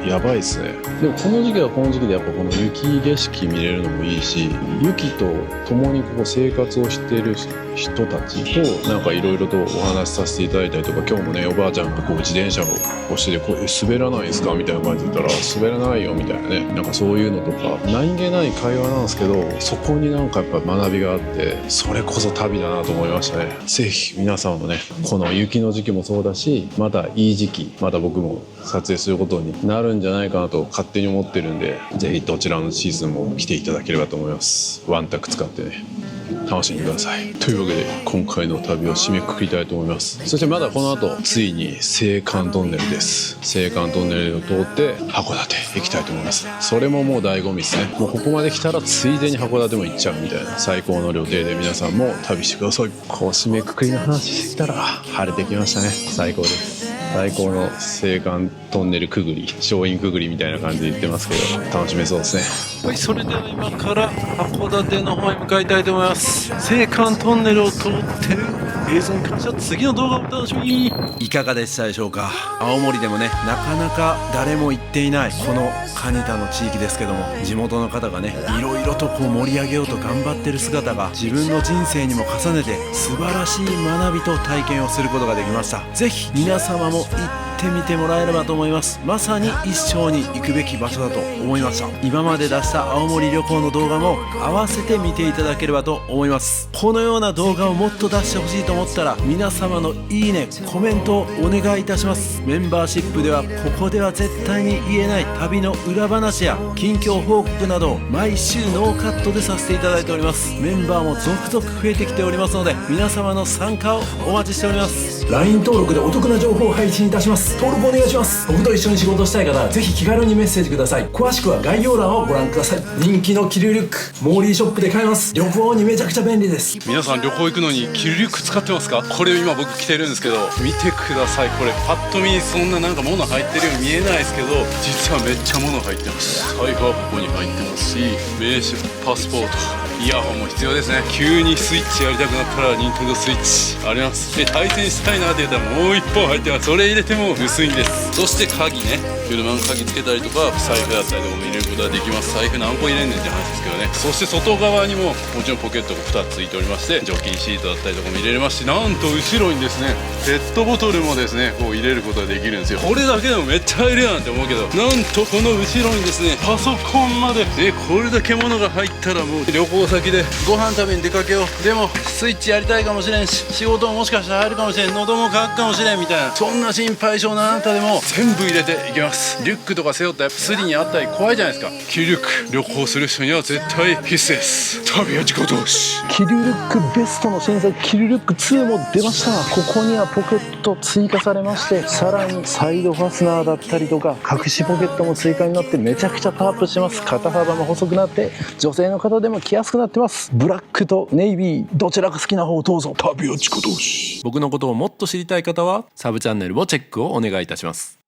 やばいっすね。でもこの時期はこの時期でやっぱこの雪景色見れるのもいいし、雪と共にここ生活をしている人たちとなんかいろいろとお話しさせていただいたりとか、今日もねおばあちゃんがこう自転車を押しててこう滑らないですかみたいな感じで言ったら滑らないよみたいなね、なんかそういうのとか何気ない会話なんですけど、そこになんかやっぱ学びがあって、それこそ旅だなと思いましたね。ぜひ皆さんもね、この雪の時期もそうだし、またいい時期、また僕も撮影することになるんじゃないかなと勝手に思ってるんで、ぜひどちらのシーズンも来ていただければと思います。ワンタク使ってね楽しんでください。というわけで今回の旅を締めくくりたいと思います。そしてまだこの後ついに青函トンネルです。青函トンネルを通って函館行きたいと思います。それももう醍醐味ですね。もうここまで来たらついでに函館も行っちゃうみたいな最高の旅程で皆さんも旅してください。こう締めくくりの話してきたら晴れてきましたね。最高です。最高の青函トンネルくぐり、松陰くぐりみたいな感じで言ってますけど、楽しめそうですね。はい、それでは今から函館の方へ向かいたいと思います。青函トンネルを通ってる映像に関しては次の動画をお楽しみに。いかがでしたでしょうか。青森でもね、なかなか誰も行っていないこの蟹田の地域ですけども、地元の方がねいろいろとこう盛り上げようと頑張ってる姿が自分の人生にも重ねて素晴らしい学びと体験をすることができました。ぜひ皆様も行ってみてもらえればと思います。まさに一生に行くべき場所だと思いました。今まで出した青森旅行の動画も合わせて見ていただければと思います。このような動画をもっと出してほしいと思ったら皆様のいいね、コメントをお願いいたします。メンバーシップではここでは絶対に言えない旅の裏話や近況報告などを毎週ノーカットでさせていただいております。メンバーも続々増えてきておりますので、皆様の参加をお待ちしております。 LINE 登録でお得な情報を配信いたします。登録お願いします。僕と一緒に仕事したい方はぜひ気軽にメッセージください。詳しくは概要欄をご覧ください。人気の気流リュック、モーリーショップで買えます。旅行にめちゃくちゃ便利です。皆さん旅行行くのに気流リュック使ってますか？これ今僕着てるんですけど、見てください。これパッと見そんななんか物入ってるように見えないですけど、実はめっちゃ物入ってます。財布はここに入ってますし、名刺、パスポート、イヤホンも必要ですね。急にスイッチやりたくなったらニンテンドースイッチあります。で対戦したいなって言ったらもう1本入ってます。それ入れても薄いんです。そして鍵ね、車の鍵つけたりとか財布だったりとかも入れることができます。財布何個入れんねんって話ですけどね。そして外側にももちろんポケットが2つついておりまして、除菌シートだったりとかも入れれますし、なんと後ろにですねペットボトルもですねこう入れることができるんですよ。これだけでもめっちゃ入るやんって思うけど、なんとこの後ろにですねパソコンまでこれだけ物が入ったらもう旅行先でご飯食べに出かけよう、でもスイッチやりたいかもしれんし、仕事ももしかしたら入るかもしれん、喉も渇くかもしれんみたいな、そんな心配性なあなたでも全部入れていきます。リュックとか背負ったらスリにあったり怖いじゃないですか。気流リュック、旅行する人には絶対必須です。旅は自己投資。気流リュックベストの新作気流リュック2も出ました。ここにはポケット追加されまして、さらにサイドファスナーだったりとか隠しポケットも追加になってめちゃくちゃパワーアップしてます。肩幅も細くなって女性の方でも着やすくなってます。ブラックとネイビーどちらが好きな方をどうぞ。旅は自己投資。僕のことをもっと知りたい方はサブチャンネルをチェックをお願いいたします。